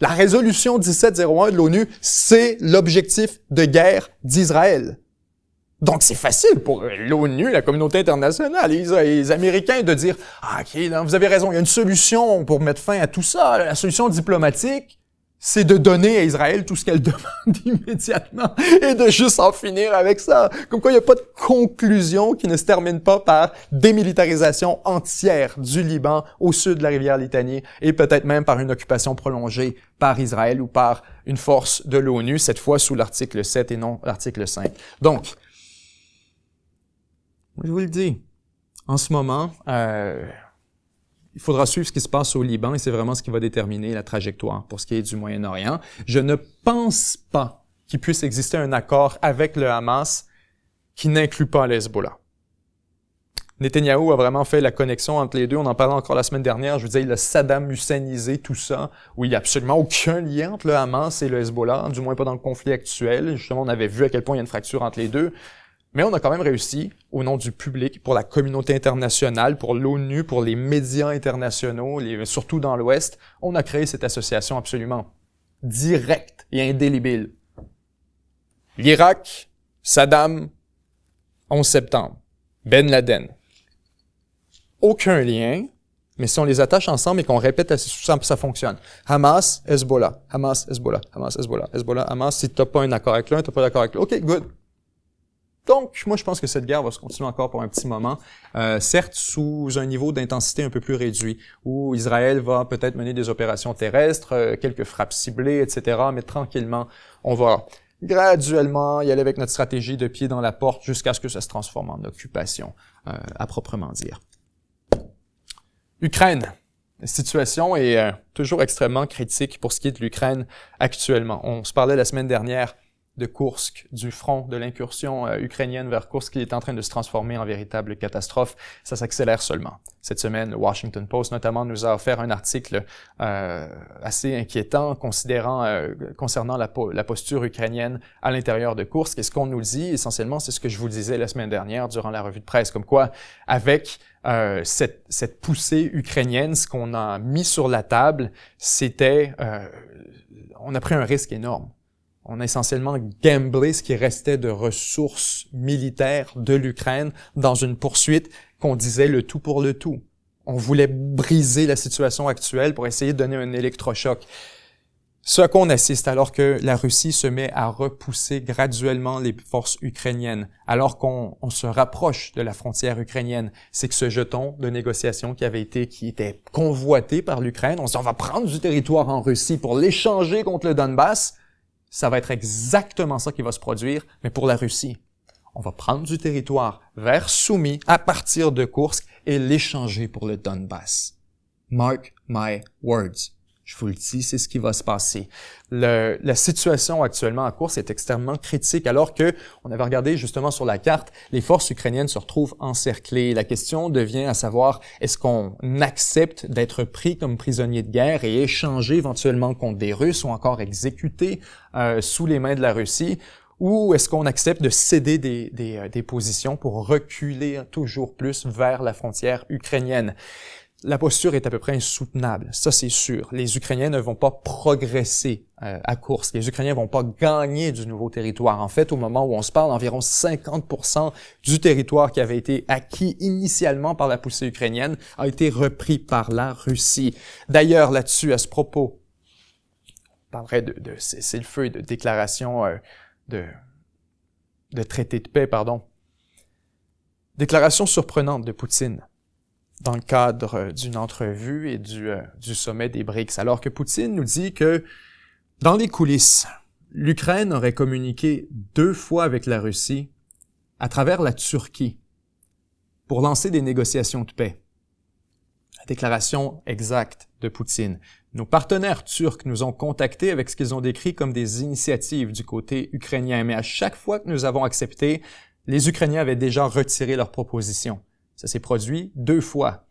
La résolution 1701 de l'ONU, c'est l'objectif de guerre d'Israël. Donc, c'est facile pour l'ONU, la communauté internationale, les Américains de dire « Ah, OK, là, vous avez raison, il y a une solution pour mettre fin à tout ça. La solution diplomatique, c'est de donner à Israël tout ce qu'elle demande immédiatement et de juste en finir avec ça. » Comme quoi, il n'y a pas de conclusion qui ne se termine pas par démilitarisation entière du Liban au sud de la rivière Litanie et peut-être même par une occupation prolongée par Israël ou par une force de l'ONU, cette fois sous l'article 7 et non l'article 5. Donc, je vous le dis, en ce moment, il faudra suivre ce qui se passe au Liban et c'est vraiment ce qui va déterminer la trajectoire pour ce qui est du Moyen-Orient. Je ne pense pas qu'il puisse exister un accord avec le Hamas qui n'inclut pas le Hezbollah. Netanyahou a vraiment fait la connexion entre les deux. On en parlait encore la semaine dernière. Je vous disais, il a Saddam Husseinisé tout ça, où il n'y a absolument aucun lien entre le Hamas et le Hezbollah, du moins pas dans le conflit actuel. Justement, on avait vu à quel point il y a une fracture entre les deux. Mais on a quand même réussi, au nom du public, pour la communauté internationale, pour l'ONU, pour les médias internationaux, surtout dans l'Ouest, on a créé cette association absolument directe et indélébile. L'Irak, Saddam, 11 septembre, Ben Laden. Aucun lien, mais si on les attache ensemble et qu'on répète assez souvent, ça fonctionne. Hamas, Hezbollah, Hamas, Hezbollah, Hamas, Hezbollah, Hezbollah, Hamas. Si t'as pas un accord avec l'un, t'as pas d'accord avec l'autre. OK, good. Donc, moi, je pense que cette guerre va se continuer encore pour un petit moment, certes sous un niveau d'intensité un peu plus réduit, où Israël va peut-être mener des opérations terrestres, quelques frappes ciblées, etc., mais tranquillement, on va graduellement y aller avec notre stratégie de pied dans la porte jusqu'à ce que ça se transforme en occupation, à proprement dire. Ukraine. La situation est toujours extrêmement critique pour ce qui est de l'Ukraine actuellement. On se parlait la semaine dernière de Koursk, du front de l'incursion ukrainienne vers Koursk qui est en train de se transformer en véritable catastrophe. Ça s'accélère seulement. Cette semaine, le Washington Post notamment nous a offert un article assez inquiétant concernant la posture ukrainienne à l'intérieur de Koursk. Et ce qu'on nous dit essentiellement, c'est ce que je vous disais la semaine dernière durant la revue de presse, comme quoi avec cette poussée ukrainienne, ce qu'on a mis sur la table, c'était on a pris un risque énorme. On a essentiellement gamblé ce qui restait de ressources militaires de l'Ukraine dans une poursuite qu'on disait le tout pour le tout. On voulait briser la situation actuelle pour essayer de donner un électrochoc. Ce à quoi on assiste alors que la Russie se met à repousser graduellement les forces ukrainiennes, alors qu'on se rapproche de la frontière ukrainienne, c'est que ce jeton de négociation qui était convoité par l'Ukraine, on se dit on va prendre du territoire en Russie pour l'échanger contre le Donbass. Ça va être exactement ça qui va se produire, mais pour la Russie. On va prendre du territoire vers Soumy à partir de Koursk et l'échanger pour le Donbass. Mark my words. Je vous le dis, c'est ce qui va se passer. La situation actuellement à Koursk est extrêmement critique alors que on avait regardé justement sur la carte, les forces ukrainiennes se retrouvent encerclées. La question devient à savoir, est-ce qu'on accepte d'être pris comme prisonnier de guerre et échangé éventuellement contre des Russes ou encore exécuté sous les mains de la Russie? Ou est-ce qu'on accepte de céder des positions pour reculer toujours plus vers la frontière ukrainienne? La posture est à peu près insoutenable, ça c'est sûr. Les Ukrainiens ne vont pas progresser à Koursk. Les Ukrainiens vont pas gagner du nouveau territoire. En fait, au moment où on se parle, environ 50% du territoire qui avait été acquis initialement par la poussée ukrainienne a été repris par la Russie. D'ailleurs, là-dessus, à ce propos, on parlerait de cessez-le-feu et de déclaration de traité de paix, pardon. Déclaration surprenante de Poutine dans le cadre d'une entrevue et du sommet des BRICS, alors que Poutine nous dit que dans les coulisses, l'Ukraine aurait communiqué 2 fois avec la Russie à travers la Turquie pour lancer des négociations de paix. La déclaration exacte de Poutine. Nos partenaires turcs nous ont contactés avec ce qu'ils ont décrit comme des initiatives du côté ukrainien, mais à chaque fois que nous avons accepté, les Ukrainiens avaient déjà retiré leurs propositions. Ça s'est produit 2 fois.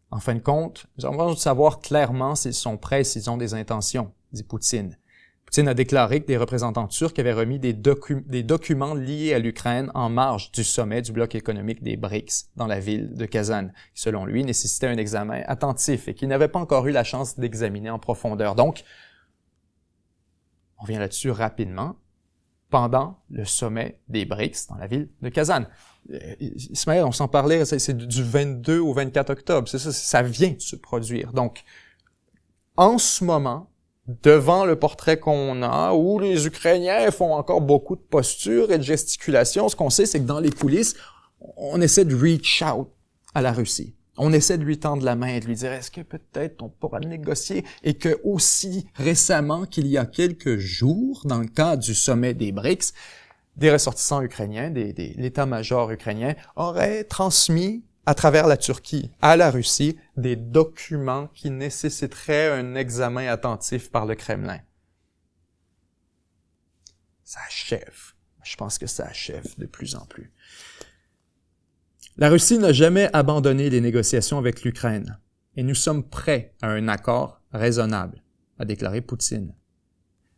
En fin de compte, nous avons besoin de savoir clairement s'ils sont prêts, s'ils ont des intentions, dit Poutine. Poutine a déclaré que des représentants turcs avaient remis des documents liés à l'Ukraine en marge du sommet du bloc économique des BRICS dans la ville de Kazan, qui selon lui nécessitait un examen attentif et qu'il n'avait pas encore eu la chance d'examiner en profondeur. Donc, on revient là-dessus rapidement, pendant le sommet des BRICS dans la ville de Kazan. Ismaël, on s'en parlait, c'est du 22 au 24 octobre, c'est ça, ça vient de se produire. Donc, en ce moment, devant le portrait qu'on a, où les Ukrainiens font encore beaucoup de postures et de gesticulations, ce qu'on sait, c'est que dans les coulisses, on essaie de reach out à la Russie. On essaie de lui tendre la main et de lui dire, est-ce que peut-être on pourra négocier? Et que aussi récemment qu'il y a quelques jours, dans le cadre du sommet des BRICS, des ressortissants ukrainiens, l'état-major ukrainien, auraient transmis à travers la Turquie à la Russie des documents qui nécessiteraient un examen attentif par le Kremlin. Ça achève. Je pense que ça achève de plus en plus. La Russie n'a jamais abandonné les négociations avec l'Ukraine et nous sommes prêts à un accord raisonnable, a déclaré Poutine.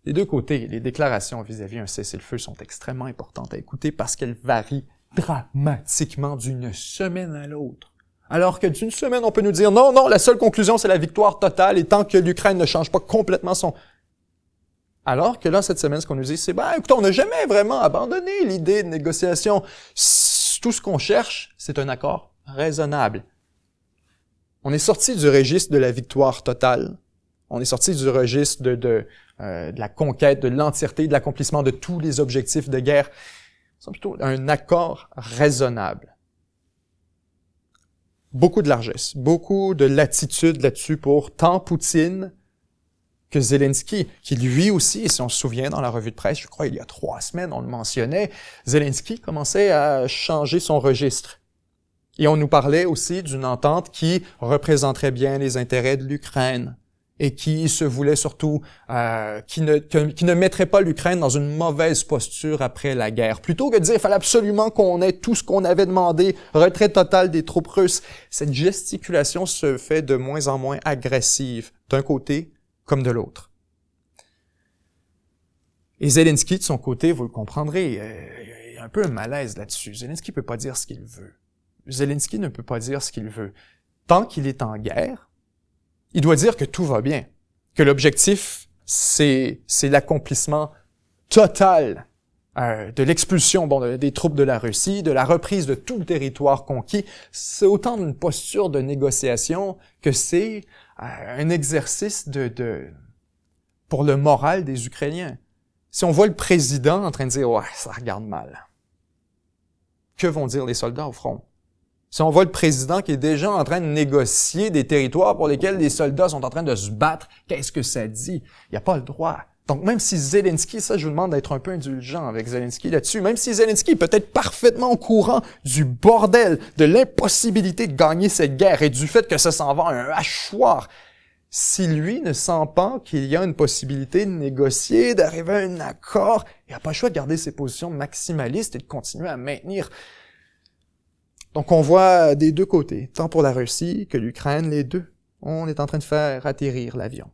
Des deux côtés, les déclarations vis-à-vis un cessez-le-feu sont extrêmement importantes à écouter parce qu'elles varient dramatiquement d'une semaine à l'autre. Alors que d'une semaine, on peut nous dire non, la seule conclusion, c'est la victoire totale et tant que l'Ukraine ne change pas complètement son... Alors que là, cette semaine, ce qu'on nous dit, c'est écoutez, on n'a jamais vraiment abandonné l'idée de négociation. Tout ce qu'on cherche, c'est un accord raisonnable. On est sorti du registre de la victoire totale. On est sorti du registre de la conquête, de l'entièreté, de l'accomplissement de tous les objectifs de guerre. C'est plutôt un accord raisonnable. Beaucoup de largesse, beaucoup de latitude là-dessus pour tant Poutine que Zelensky, qui lui aussi, si on se souvient dans la revue de presse, je crois il y a 3 semaines, on le mentionnait, Zelensky commençait à changer son registre. Et on nous parlait aussi d'une entente qui représenterait bien les intérêts de l'Ukraine et qui se voulait surtout, qui ne mettrait pas l'Ukraine dans une mauvaise posture après la guerre. Plutôt que de dire, il fallait absolument qu'on ait tout ce qu'on avait demandé, retrait total des troupes russes. Cette gesticulation se fait de moins en moins agressive, d'un côté comme de l'autre. Et Zelensky, de son côté, vous le comprendrez, il y a un peu un malaise là-dessus. Zelensky peut pas dire ce qu'il veut. Zelensky ne peut pas dire ce qu'il veut. Tant qu'il est en guerre, il doit dire que tout va bien, que l'objectif, c'est l'accomplissement total de l'expulsion des troupes de la Russie, de la reprise de tout le territoire conquis. C'est autant une posture de négociation que c'est un exercice pour le moral des Ukrainiens. Si on voit le président en train de dire « Ouais, ça regarde mal », que vont dire les soldats au front? Si on voit le président qui est déjà en train de négocier des territoires pour lesquels les soldats sont en train de se battre, qu'est-ce que ça dit? Il n'y a pas le droit. Donc même si Zelensky, ça je vous demande d'être un peu indulgent avec Zelensky là-dessus, même si Zelensky est peut-être parfaitement au courant du bordel, de l'impossibilité de gagner cette guerre et du fait que ça s'en va à un hachoir, si lui ne sent pas qu'il y a une possibilité de négocier, d'arriver à un accord, il n'a pas le choix de garder ses positions maximalistes et de continuer à maintenir. Donc on voit des deux côtés, tant pour la Russie que l'Ukraine, les deux. On est en train de faire atterrir l'avion.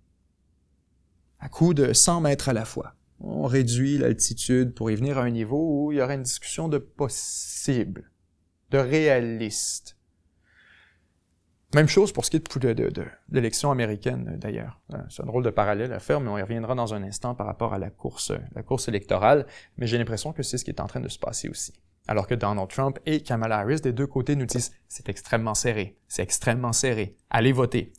À coup de 100 mètres à la fois. On réduit l'altitude pour y venir à un niveau où il y aurait une discussion de possible, de réaliste. Même chose pour ce qui est de l'élection américaine, d'ailleurs. C'est un drôle de parallèle à faire, mais on y reviendra dans un instant par rapport à la course électorale. Mais j'ai l'impression que c'est ce qui est en train de se passer aussi. Alors que Donald Trump et Kamala Harris, des deux côtés, nous disent « c'est extrêmement serré, c'est extrêmement serré, allez voter,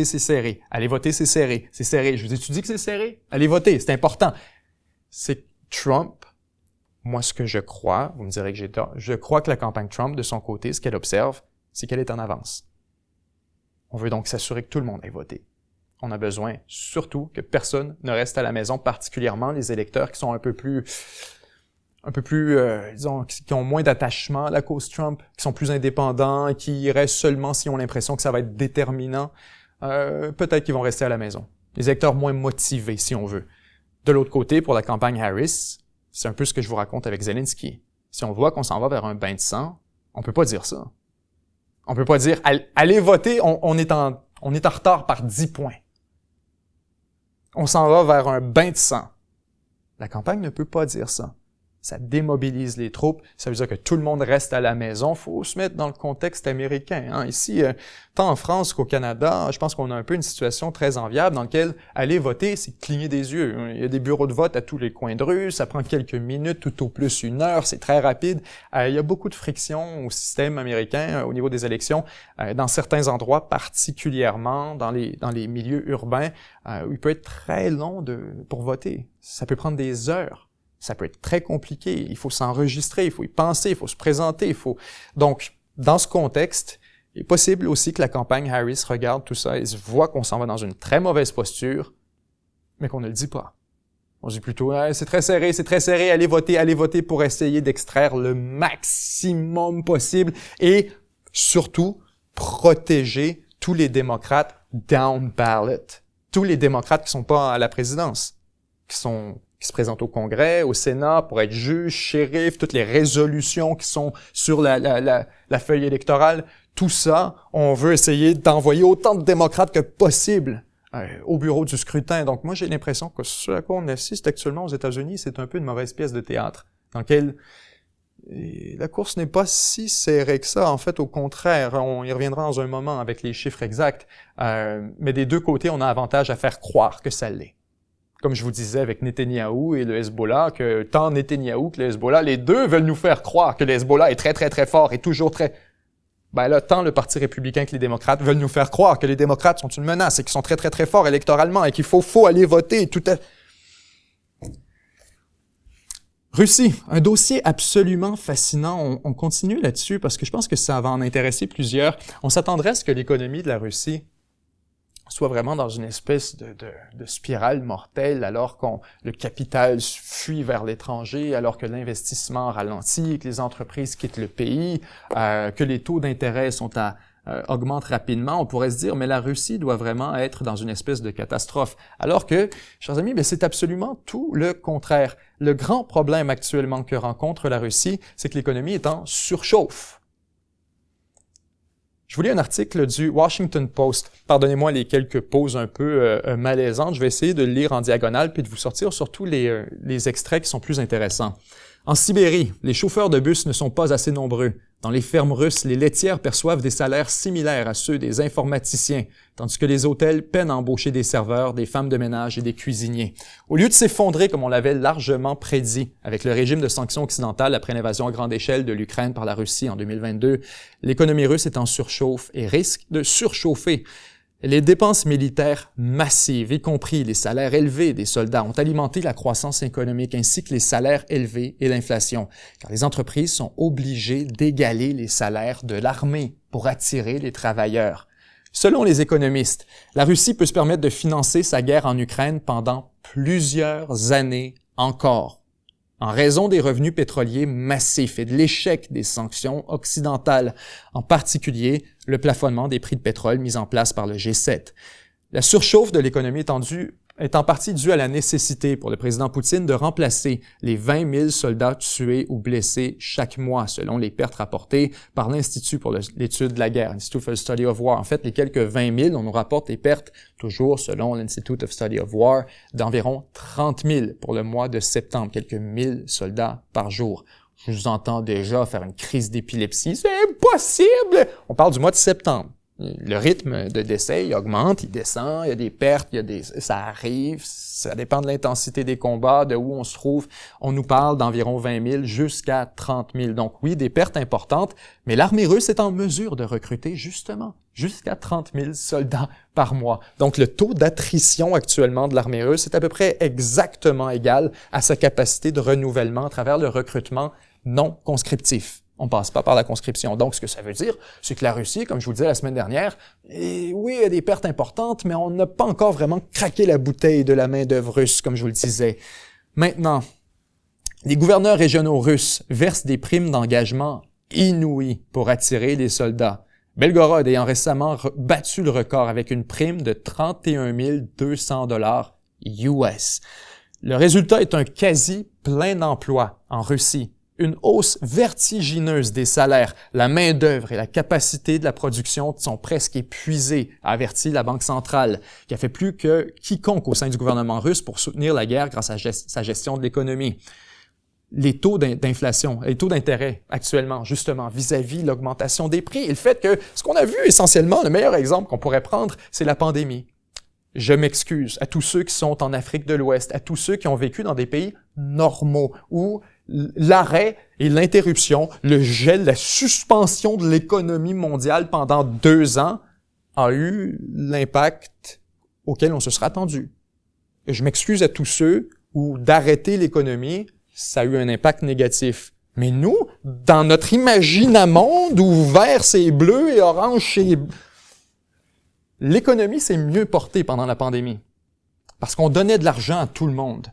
c'est serré, allez voter, c'est serré, c'est serré. » Je vous ai dit que c'est serré? Allez voter, c'est important. C'est Trump, moi ce que je crois, vous me direz que j'ai tort, je crois que la campagne Trump, de son côté, ce qu'elle observe, c'est qu'elle est en avance. On veut donc s'assurer que tout le monde ait voté. On a besoin surtout que personne ne reste à la maison, particulièrement les électeurs qui sont un peu plus, disons, qui ont moins d'attachement à la cause Trump, qui sont plus indépendants, qui restent seulement s'ils ont l'impression que ça va être déterminant. Peut-être qu'ils vont rester à la maison. Les électeurs moins motivés, si on veut. De l'autre côté, pour la campagne Harris, c'est un peu ce que je vous raconte avec Zelensky. Si on voit qu'on s'en va vers un bain de sang, on peut pas dire ça. On peut pas dire « allez voter, on est en retard par 10 points. » On s'en va vers un bain de sang. La campagne ne peut pas dire ça. Ça démobilise les troupes, ça veut dire que tout le monde reste à la maison. Il faut se mettre dans le contexte américain. Hein. Ici, tant en France qu'au Canada, je pense qu'on a un peu une situation très enviable dans laquelle aller voter, c'est cligner des yeux. Il y a des bureaux de vote à tous les coins de rue, ça prend quelques minutes, tout au plus 1 heure, c'est très rapide. Il y a beaucoup de friction au système américain au niveau des élections, dans certains endroits, particulièrement dans les milieux urbains, où il peut être très long pour voter. Ça peut prendre des heures. Ça peut être très compliqué, il faut s'enregistrer, il faut y penser, il faut se présenter, Donc, dans ce contexte, il est possible aussi que la campagne Harris regarde tout ça et se voit qu'on s'en va dans une très mauvaise posture, mais qu'on ne le dit pas. On dit plutôt « c'est très serré, allez voter pour essayer d'extraire le maximum possible et surtout protéger tous les démocrates down ballot, tous les démocrates qui sont pas à la présidence, qui se présentent au Congrès, au Sénat pour être juges, shérifs, toutes les résolutions qui sont sur la feuille électorale, tout ça, on veut essayer d'envoyer autant de démocrates que possible au bureau du scrutin. Donc moi, j'ai l'impression que ce à quoi on assiste actuellement aux États-Unis, c'est un peu une mauvaise pièce de théâtre, dans laquelle la course n'est pas si serrée que ça. En fait, au contraire, on y reviendra dans un moment avec les chiffres exacts, mais des deux côtés, on a avantage à faire croire que ça l'est. Comme je vous disais avec Netanyahou et le Hezbollah, que tant Netanyahou que le Hezbollah, les deux veulent nous faire croire que le Hezbollah est très, très, très fort et toujours très... Ben là, tant le Parti républicain que les démocrates veulent nous faire croire que les démocrates sont une menace et qu'ils sont très, très, très forts électoralement et qu'il faut aller voter. Russie, un dossier absolument fascinant. On continue là-dessus parce que je pense que ça va en intéresser plusieurs. On s'attendrait à ce que l'économie de la Russie soit vraiment dans une espèce de spirale mortelle alors le capital fuit vers l'étranger, alors que l'investissement ralentit, que les entreprises quittent le pays, que les taux d'intérêt augmentent rapidement, on pourrait se dire, mais la Russie doit vraiment être dans une espèce de catastrophe. Alors que, chers amis, c'est absolument tout le contraire. Le grand problème actuellement que rencontre la Russie, c'est que l'économie est en surchauffe. Je vous lis un article du Washington Post. Pardonnez-moi les quelques pauses un peu malaisantes. Je vais essayer de le lire en diagonale puis de vous sortir surtout les extraits qui sont plus intéressants. En Sibérie, les chauffeurs de bus ne sont pas assez nombreux. Dans les fermes russes, les laitières perçoivent des salaires similaires à ceux des informaticiens, tandis que les hôtels peinent à embaucher des serveurs, des femmes de ménage et des cuisiniers. Au lieu de s'effondrer comme on l'avait largement prédit avec le régime de sanctions occidentales après l'invasion à grande échelle de l'Ukraine par la Russie en 2022, l'économie russe est en surchauffe et risque de surchauffer. Les dépenses militaires massives, y compris les salaires élevés des soldats, ont alimenté la croissance économique ainsi que les salaires élevés et l'inflation, car les entreprises sont obligées d'égaler les salaires de l'armée pour attirer les travailleurs. Selon les économistes, la Russie peut se permettre de financer sa guerre en Ukraine pendant plusieurs années encore, en raison des revenus pétroliers massifs et de l'échec des sanctions occidentales, en particulier le plafonnement des prix de pétrole mis en place par le G7. La surchauffe de l'économie est en partie due à la nécessité pour le président Poutine de remplacer les 20 000 soldats tués ou blessés chaque mois, selon les pertes rapportées par l'Institut pour l'étude de la guerre, Institute for the Study of War. En fait, les quelques 20 000, on nous rapporte des pertes, toujours selon l'Institute of Study of War, d'environ 30 000 pour le mois de septembre, quelques 1000 soldats par jour. Je vous entends déjà faire une crise d'épilepsie. C'est impossible! On parle du mois de septembre. Le rythme de décès, il augmente, il descend, il y a des pertes, ça arrive, ça dépend de l'intensité des combats, de où on se trouve. On nous parle d'environ 20 000 jusqu'à 30 000. Donc oui, des pertes importantes, mais l'armée russe est en mesure de recruter justement jusqu'à 30 000 soldats par mois. Donc le taux d'attrition actuellement de l'armée russe est à peu près exactement égal à sa capacité de renouvellement à travers le recrutement non conscriptif. On passe pas par la conscription. Donc, ce que ça veut dire, c'est que la Russie, comme je vous le disais la semaine dernière, oui, il y a des pertes importantes, mais on n'a pas encore vraiment craqué la bouteille de la main-d'œuvre russe, comme je vous le disais. Maintenant, les gouverneurs régionaux russes versent des primes d'engagement inouïes pour attirer les soldats. Belgorod ayant récemment battu le record avec une prime de 31 200 $ US. Le résultat est un quasi plein emploi en Russie. Une hausse vertigineuse des salaires, la main-d'œuvre et la capacité de la production sont presque épuisées, a averti la Banque centrale, qui a fait plus que quiconque au sein du gouvernement russe pour soutenir la guerre grâce à sa gestion de l'économie. Les taux d'inflation, les taux d'intérêt actuellement, justement, vis-à-vis l'augmentation des prix et le fait que ce qu'on a vu essentiellement, le meilleur exemple qu'on pourrait prendre, c'est la pandémie. Je m'excuse à tous ceux qui sont en Afrique de l'Ouest, à tous ceux qui ont vécu dans des pays normaux où l'arrêt et l'interruption, le gel, la suspension de l'économie mondiale pendant 2 ans a eu l'impact auquel on se serait attendu. Et je m'excuse à tous ceux où d'arrêter l'économie, ça a eu un impact négatif. Mais nous, dans notre imaginamonde où vert c'est bleu et orange c'est... L'économie s'est mieux portée pendant la pandémie parce qu'on donnait de l'argent à tout le monde.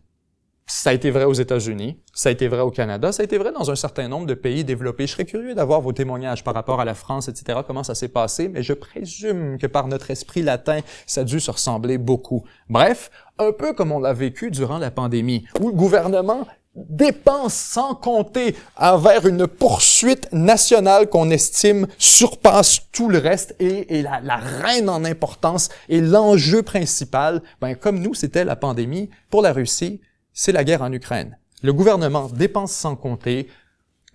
Ça a été vrai aux États-Unis, ça a été vrai au Canada, ça a été vrai dans un certain nombre de pays développés. Je serais curieux d'avoir vos témoignages par rapport à la France, etc., comment ça s'est passé, mais je présume que par notre esprit latin, ça a dû se ressembler beaucoup. Bref, un peu comme on l'a vécu durant la pandémie, où le gouvernement dépense sans compter envers une poursuite nationale qu'on estime surpasse tout le reste et la reine en importance et l'enjeu principal, comme nous, c'était la pandémie. Pour la Russie, c'est la guerre en Ukraine. Le gouvernement dépense sans compter.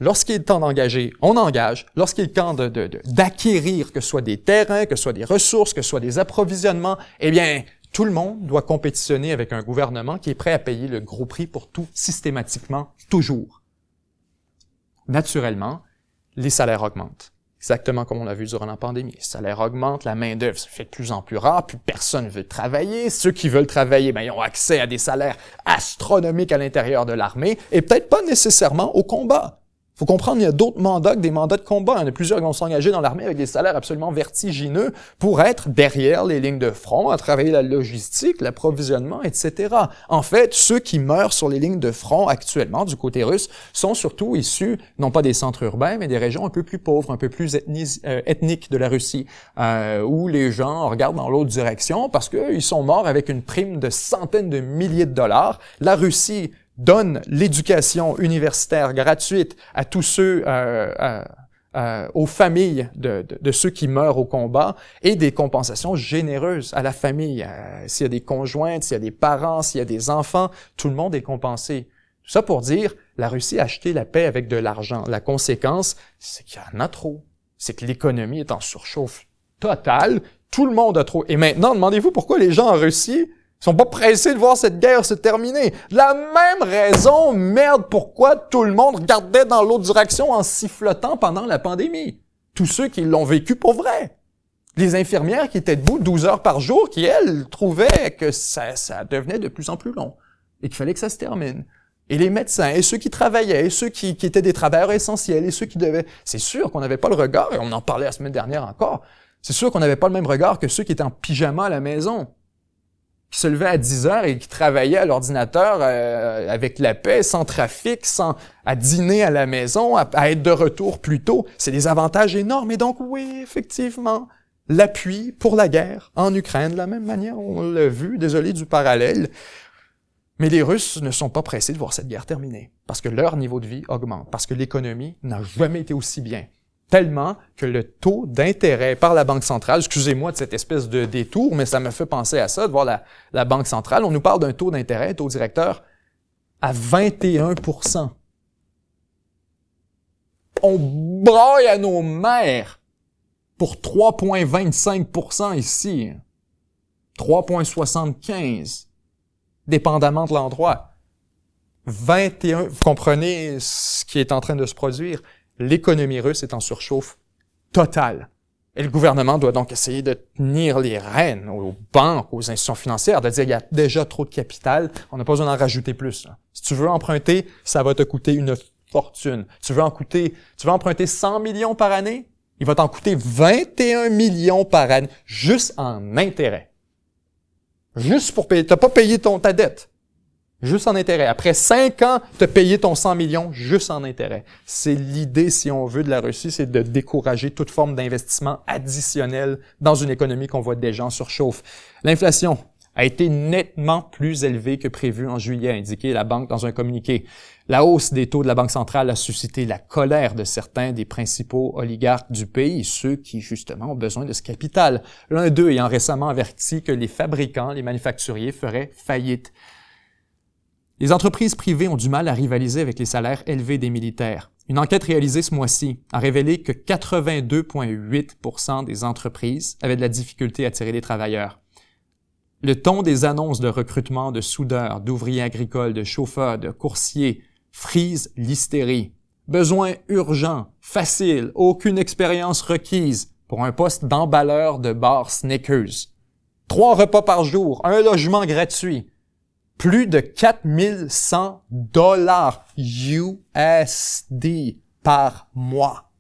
Lorsqu'il est temps d'engager, on engage. Lorsqu'il est temps d'acquérir, que ce soit des terrains, que ce soit des ressources, que ce soit des approvisionnements, eh bien, tout le monde doit compétitionner avec un gouvernement qui est prêt à payer le gros prix pour tout, systématiquement, toujours. Naturellement, les salaires augmentent. Exactement comme on l'a vu durant la pandémie. Les salaires augmentent, la main-d'œuvre se fait de plus en plus rare, plus personne ne veut travailler. Ceux qui veulent travailler, ils ont accès à des salaires astronomiques à l'intérieur de l'armée et peut-être pas nécessairement au combat. faut comprendre, il y a d'autres mandats que des mandats de combat. Il y en a plusieurs qui vont s'engager dans l'armée avec des salaires absolument vertigineux pour être derrière les lignes de front, à travailler la logistique, l'approvisionnement, etc. En fait, ceux qui meurent sur les lignes de front actuellement du côté russe sont surtout issus, non pas des centres urbains, mais des régions un peu plus pauvres, un peu plus ethniques de la Russie, où les gens regardent dans l'autre direction parce qu'ils sont morts avec une prime de centaines de milliers de dollars. La Russie donne l'éducation universitaire gratuite à tous ceux, aux familles de ceux qui meurent au combat et des compensations généreuses à la famille. S'il y a des conjointes, s'il y a des parents, s'il y a des enfants, tout le monde est compensé. Tout ça pour dire, la Russie a acheté la paix avec de l'argent. La conséquence, c'est qu'il y en a trop. C'est que l'économie est en surchauffe totale. Tout le monde a trop. Et maintenant, demandez-vous pourquoi les gens en Russie sont pas pressés de voir cette guerre se terminer. La même raison, merde, pourquoi tout le monde regardait dans l'autre direction en sifflotant pendant la pandémie. Tous ceux qui l'ont vécu pour vrai. Les infirmières qui étaient debout 12 heures par jour, qui, elles, trouvaient que ça devenait de plus en plus long et qu'il fallait que ça se termine. Et les médecins, et ceux qui travaillaient, et ceux qui étaient des travailleurs essentiels, et ceux qui devaient... C'est sûr qu'on n'avait pas le regard, et on en parlait la semaine dernière encore, c'est sûr qu'on n'avait pas le même regard que ceux qui étaient en pyjama à la maison, qui se levaient à 10 heures et qui travaillaient à l'ordinateur avec la paix, sans trafic, à dîner à la maison, à être de retour plus tôt. C'est des avantages énormes. Et donc, oui, effectivement, l'appui pour la guerre en Ukraine, de la même manière, on l'a vu, désolé du parallèle. Mais les Russes ne sont pas pressés de voir cette guerre terminer, parce que leur niveau de vie augmente, parce que l'économie n'a jamais été aussi bien. Tellement que le taux d'intérêt par la Banque centrale, excusez-moi de cette espèce de détour, mais ça me fait penser à ça, de voir la Banque centrale, on nous parle d'un taux d'intérêt, taux directeur, à 21%. On braille à nos mères pour 3,25% ici. 3,75%, dépendamment de l'endroit. 21, vous comprenez ce qui est en train de se produire. L'économie russe est en surchauffe totale. Et le gouvernement doit donc essayer de tenir les rênes aux banques, aux institutions financières, de dire il y a déjà trop de capital, on n'a pas besoin d'en rajouter plus. Là. Si tu veux emprunter, ça va te coûter une fortune. Tu veux emprunter 100 millions par année, il va t'en coûter 21 millions par année, juste en intérêt. Juste pour payer, t'as pas payé ta dette. Juste en intérêt. Après 5 ans, tu as payé ton 100 millions juste en intérêt. C'est l'idée, si on veut, de la Russie, c'est de décourager toute forme d'investissement additionnel dans une économie qu'on voit déjà en surchauffe. L'inflation a été nettement plus élevée que prévu en juillet, a indiqué la banque dans un communiqué. La hausse des taux de la Banque centrale a suscité la colère de certains des principaux oligarques du pays, ceux qui, justement, ont besoin de ce capital. L'un d'eux ayant récemment averti que les fabricants, les manufacturiers feraient faillite. Les entreprises privées ont du mal à rivaliser avec les salaires élevés des militaires. Une enquête réalisée ce mois-ci a révélé que 82,8% des entreprises avaient de la difficulté à attirer des travailleurs. Le ton des annonces de recrutement de soudeurs, d'ouvriers agricoles, de chauffeurs, de coursiers frise l'hystérie. Besoin urgent, facile, aucune expérience requise pour un poste d'emballeur de bar Snickers. 3 repas par jour, un logement gratuit. Plus de 4100 $ USD par mois.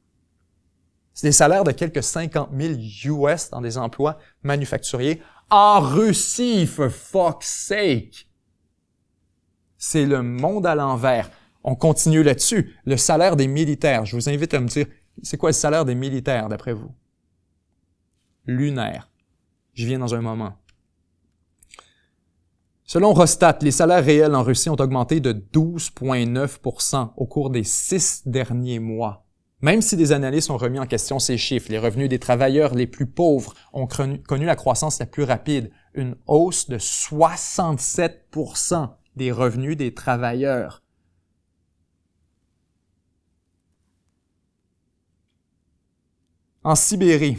C'est des salaires de quelques 50 000 US dans des emplois manufacturiers en Russie, for fuck's sake. C'est le monde à l'envers. On continue là-dessus. Le salaire des militaires. Je vous invite à me dire, c'est quoi le salaire des militaires d'après vous? Lunaire. Je viens dans un moment. Selon Rosstat, les salaires réels en Russie ont augmenté de 12,9% au cours des 6 derniers mois. Même si des analystes ont remis en question ces chiffres, les revenus des travailleurs les plus pauvres ont connu la croissance la plus rapide, une hausse de 67% des revenus des travailleurs. En Sibérie,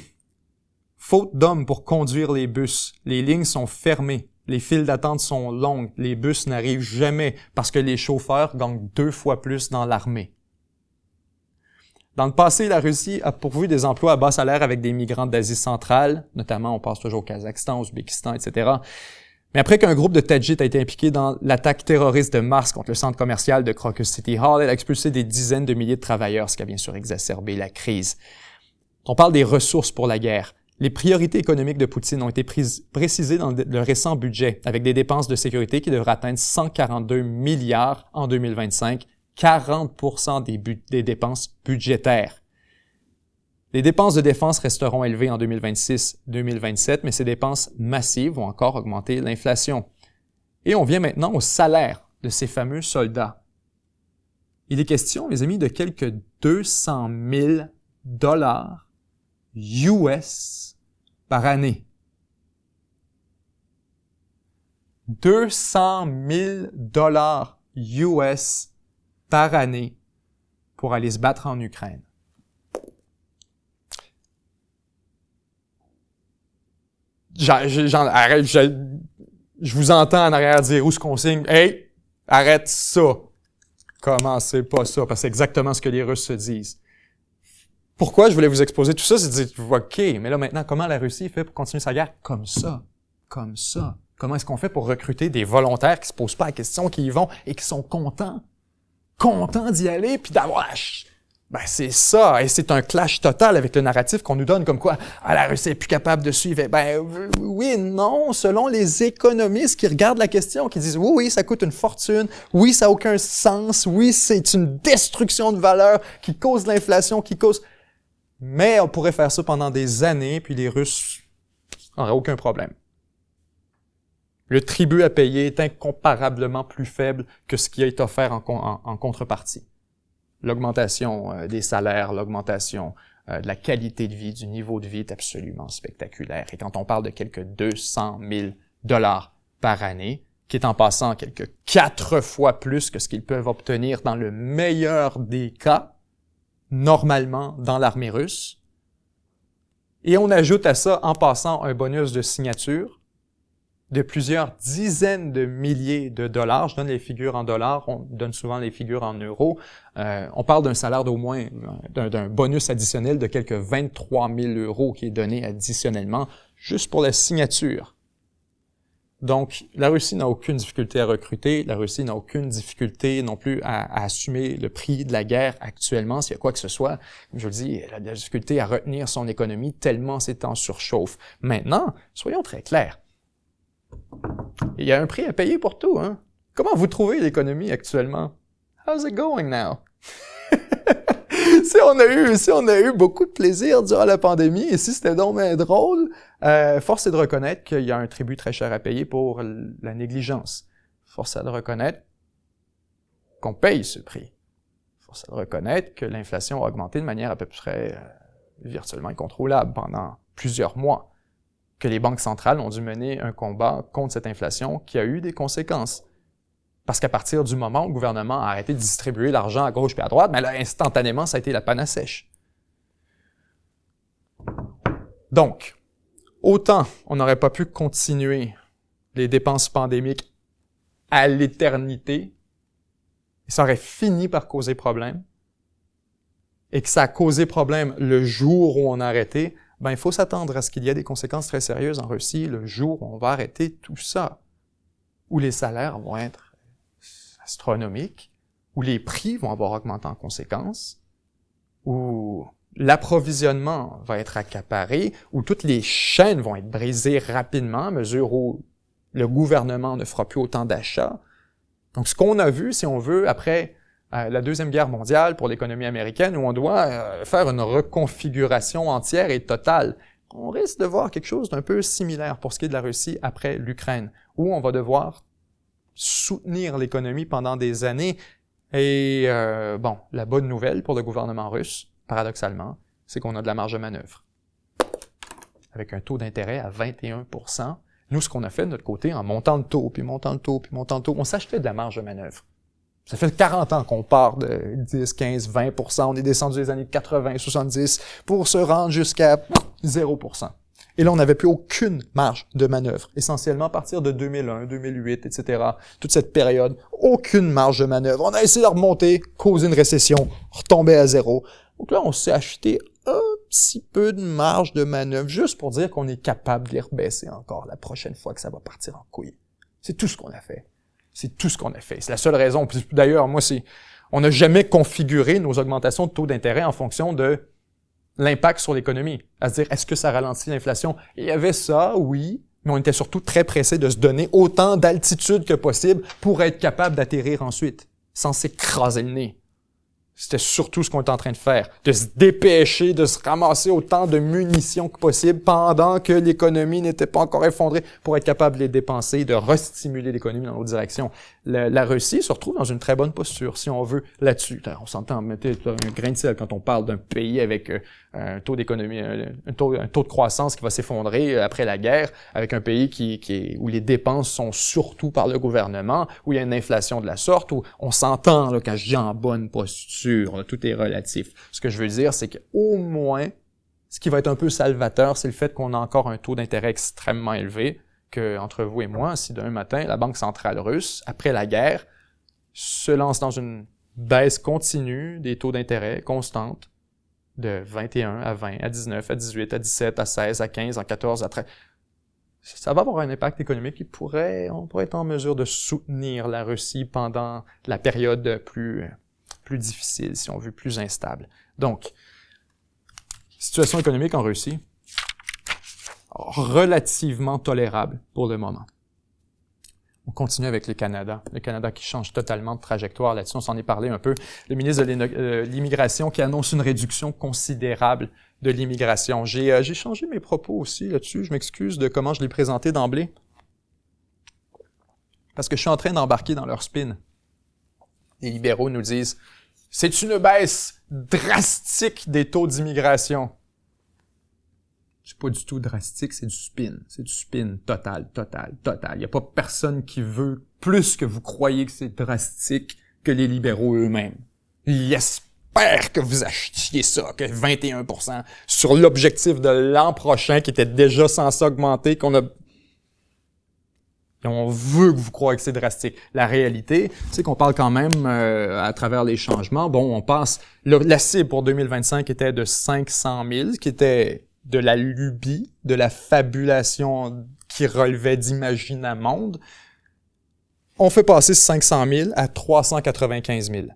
faute d'hommes pour conduire les bus, les lignes sont fermées. Les files d'attente sont longues, les bus n'arrivent jamais parce que les chauffeurs gagnent 2 fois plus dans l'armée. Dans le passé, la Russie a pourvu des emplois à bas salaire avec des migrants d'Asie centrale, notamment on pense toujours au Kazakhstan, au Ouzbékistan, etc. Mais après qu'un groupe de Tadjits a été impliqué dans l'attaque terroriste de mars contre le centre commercial de Crocus City Hall, elle a expulsé des dizaines de milliers de travailleurs, ce qui a bien sûr exacerbé la crise. On parle des ressources pour la guerre. Les priorités économiques de Poutine ont été précisées dans le récent budget, avec des dépenses de sécurité qui devraient atteindre 142 milliards en 2025, 40% des dépenses budgétaires. Les dépenses de défense resteront élevées en 2026-2027, mais ces dépenses massives vont encore augmenter l'inflation. Et on vient maintenant au salaire de ces fameux soldats. Il est question, mes amis, de quelques 200 000 $ US par année. 200 000 $ US par année pour aller se battre en Ukraine. Arrête, je vous entends en arrière dire où ce qu'on signe. Hey, arrête ça. Commencez pas ça, parce que c'est exactement ce que les Russes se disent. Pourquoi je voulais vous exposer tout ça? C'est de dire, OK, mais là maintenant, comment la Russie fait pour continuer sa guerre? Comme ça. Comme ça. Comment est-ce qu'on fait pour recruter des volontaires qui se posent pas la question, qui y vont et qui sont contents? Contents d'y aller puis d'avoir... Ben, c'est ça. Et c'est un clash total avec le narratif qu'on nous donne comme quoi, la Russie est plus capable de suivre. Ben, oui, non, selon les économistes qui regardent la question, qui disent, oui, ça coûte une fortune. Oui, ça n'a aucun sens. Oui, c'est une destruction de valeur qui cause l'inflation, qui cause... Mais on pourrait faire ça pendant des années, puis les Russes n'auraient aucun problème. Le tribut à payer est incomparablement plus faible que ce qui est offert en contrepartie. L'augmentation des salaires, l'augmentation de la qualité de vie, du niveau de vie est absolument spectaculaire. Et quand on parle de quelques 200 000 $ par année, qui est en passant quelques 4 fois plus que ce qu'ils peuvent obtenir dans le meilleur des cas, normalement dans l'armée russe, et on ajoute à ça, en passant, un bonus de signature de plusieurs dizaines de milliers de dollars. Je donne les figures en dollars, on donne souvent les figures en euros. On parle d'un salaire d'au moins, d'un bonus additionnel de quelques 23 000 € qui est donné additionnellement juste pour la signature. Donc, la Russie n'a aucune difficulté à recruter, la Russie n'a aucune difficulté non plus à assumer le prix de la guerre actuellement, s'il y a quoi que ce soit. Comme je le dis, elle a de la difficulté à retenir son économie tellement c'est en surchauffe. Maintenant, soyons très clairs. Il y a un prix à payer pour tout, hein? Comment vous trouvez l'économie actuellement? How's it going now? Si on a eu beaucoup de plaisir durant la pandémie, et si c'était donc bien drôle, force est de reconnaître qu'il y a un tribut très cher à payer pour la négligence. Force est de reconnaître qu'on paye ce prix. Force est de reconnaître que l'inflation a augmenté de manière à peu près virtuellement incontrôlable pendant plusieurs mois. Que les banques centrales ont dû mener un combat contre cette inflation qui a eu des conséquences. Parce qu'à partir du moment où le gouvernement a arrêté de distribuer l'argent à gauche et à droite, mais là, instantanément, ça a été la panne à sèche. Donc, autant on n'aurait pas pu continuer les dépenses pandémiques à l'éternité, et ça aurait fini par causer problème, et que ça a causé problème le jour où on a arrêté, ben, il faut s'attendre à ce qu'il y ait des conséquences très sérieuses en Russie le jour où on va arrêter tout ça, où les salaires vont être astronomiques, où les prix vont avoir augmenté en conséquence, où l'approvisionnement va être accaparé, où toutes les chaînes vont être brisées rapidement à mesure où le gouvernement ne fera plus autant d'achats. Donc, ce qu'on a vu, si on veut, après la Deuxième Guerre mondiale pour l'économie américaine, où on doit faire une reconfiguration entière et totale, on risque de voir quelque chose d'un peu similaire pour ce qui est de la Russie après l'Ukraine, où on va devoir soutenir l'économie pendant des années. Et la bonne nouvelle pour le gouvernement russe, paradoxalement, c'est qu'on a de la marge de manœuvre. Avec un taux d'intérêt à 21%, nous, ce qu'on a fait de notre côté, en montant le taux, puis montant le taux, puis montant le taux, on s'achetait de la marge de manœuvre. Ça fait 40 ans qu'on part de 10, 15, 20%. On est descendu des années 80, 70 pour se rendre jusqu'à 0%. Et là, on n'avait plus aucune marge de manœuvre. Essentiellement à partir de 2001, 2008, etc. Toute cette période, aucune marge de manœuvre. On a essayé de remonter, causer une récession, retomber à zéro. Donc là, on s'est acheté un petit peu de marge de manœuvre, juste pour dire qu'on est capable de les rebaisser encore la prochaine fois que ça va partir en couille. C'est tout ce qu'on a fait. C'est tout ce qu'on a fait. C'est la seule raison. Puis d'ailleurs, on n'a jamais configuré nos augmentations de taux d'intérêt en fonction de l'impact sur l'économie. À se dire, est-ce que ça ralentit l'inflation? Il y avait ça, oui, mais on était surtout très pressé de se donner autant d'altitude que possible pour être capable d'atterrir ensuite, sans s'écraser le nez. C'était surtout ce qu'on était en train de faire, de se dépêcher, de se ramasser autant de munitions que possible pendant que l'économie n'était pas encore effondrée pour être capable de les dépenser, de restimuler l'économie dans l'autre direction. La Russie se retrouve dans une très bonne posture, si on veut, là-dessus. On s'entend, mettez un grain de sel quand on parle d'un pays avec un taux d'économie, un taux de croissance qui va s'effondrer après la guerre, avec un pays où les dépenses sont surtout par le gouvernement, où il y a une inflation de la sorte, où on s'entend là, quand je dis en bonne posture, là, tout est relatif. Ce que je veux dire, c'est qu'au moins, ce qui va être un peu salvateur, c'est le fait qu'on a encore un taux d'intérêt extrêmement élevé, que entre vous et moi, si d'un matin, la Banque centrale russe, après la guerre, se lance dans une baisse continue des taux d'intérêt constante, de 21 à 20, à 19, à 18, à 17, à 16, à 15, à 14, à 13. Ça va avoir un impact économique qui on pourrait être en mesure de soutenir la Russie pendant la période plus difficile, si on veut, plus instable. Donc, situation économique en Russie, relativement tolérable pour le moment. On continue avec le Canada. Le Canada qui change totalement de trajectoire là-dessus. On s'en est parlé un peu. Le ministre de l'Immigration qui annonce une réduction considérable de l'immigration. J'ai changé mes propos aussi là-dessus. Je m'excuse de comment je l'ai présenté d'emblée. Parce que je suis en train d'embarquer dans leur spin. Les libéraux nous disent « C'est une baisse drastique des taux d'immigration. » C'est pas du tout drastique, c'est du spin. C'est du spin total. Il n'y a pas personne qui veut plus que vous croyez que c'est drastique que les libéraux eux-mêmes. Ils espèrent que vous achetiez ça, que 21% sur l'objectif de l'an prochain qui était déjà censé augmenter, on veut que vous croyez que c'est drastique. La réalité, c'est qu'on parle quand même à travers les changements. Bon, on passe... La cible pour 2025 était de 500 000, qui était de la lubie, de la fabulation qui relevait d'Imaginamonde. On fait passer ce 500 000 à 395 000.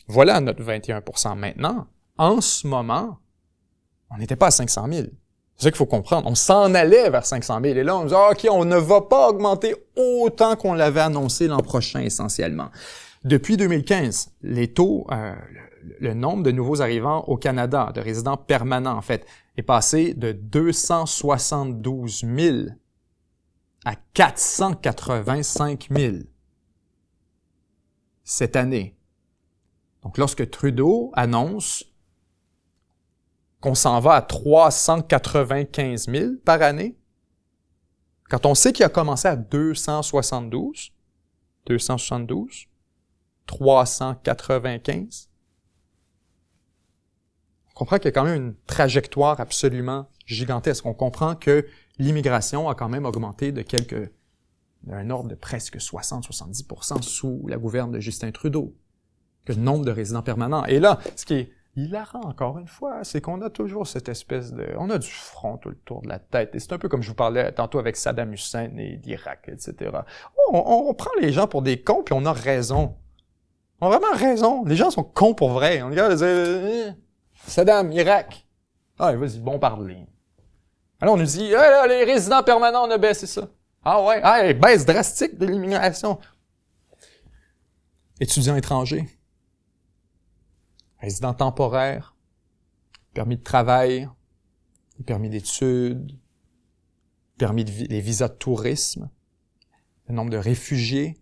Voilà notre 21%. Maintenant, en ce moment, on n'était pas à 500 000. C'est ça qu'il faut comprendre. On s'en allait vers 500 000. Et là, on dit, OK, on ne va pas augmenter autant qu'on l'avait annoncé l'an prochain, essentiellement. Depuis 2015, les taux, le nombre de nouveaux arrivants au Canada, de résidents permanents, en fait, est passé de 272 000 à 485 000 cette année. Donc, lorsque Trudeau annonce qu'on s'en va à 395 000 par année, quand on sait qu'il a commencé à 272, 395, on comprend qu'il y a quand même une trajectoire absolument gigantesque. On comprend que l'immigration a quand même augmenté d'un ordre de presque 60-70% sous la gouverne de Justin Trudeau, que le nombre de résidents permanents. Et là, ce qui est hilarant, encore une fois, c'est qu'on a toujours cette espèce on a du front tout le tour de la tête. Et c'est un peu comme je vous parlais tantôt avec Saddam Hussein et l'Irak, etc. On prend les gens pour des cons, puis on a raison. On a vraiment raison. Les gens sont cons pour vrai. On regarde, Saddam, Irak. Ah, vas-y, bon parler. Alors on nous dit, là, les résidents permanents, on a baissé ça. Ah ouais, baisse drastique de l'immigration. Étudiants étrangers. Résidents temporaires, permis de travail, permis d'études, les visas de tourisme, le nombre de réfugiés.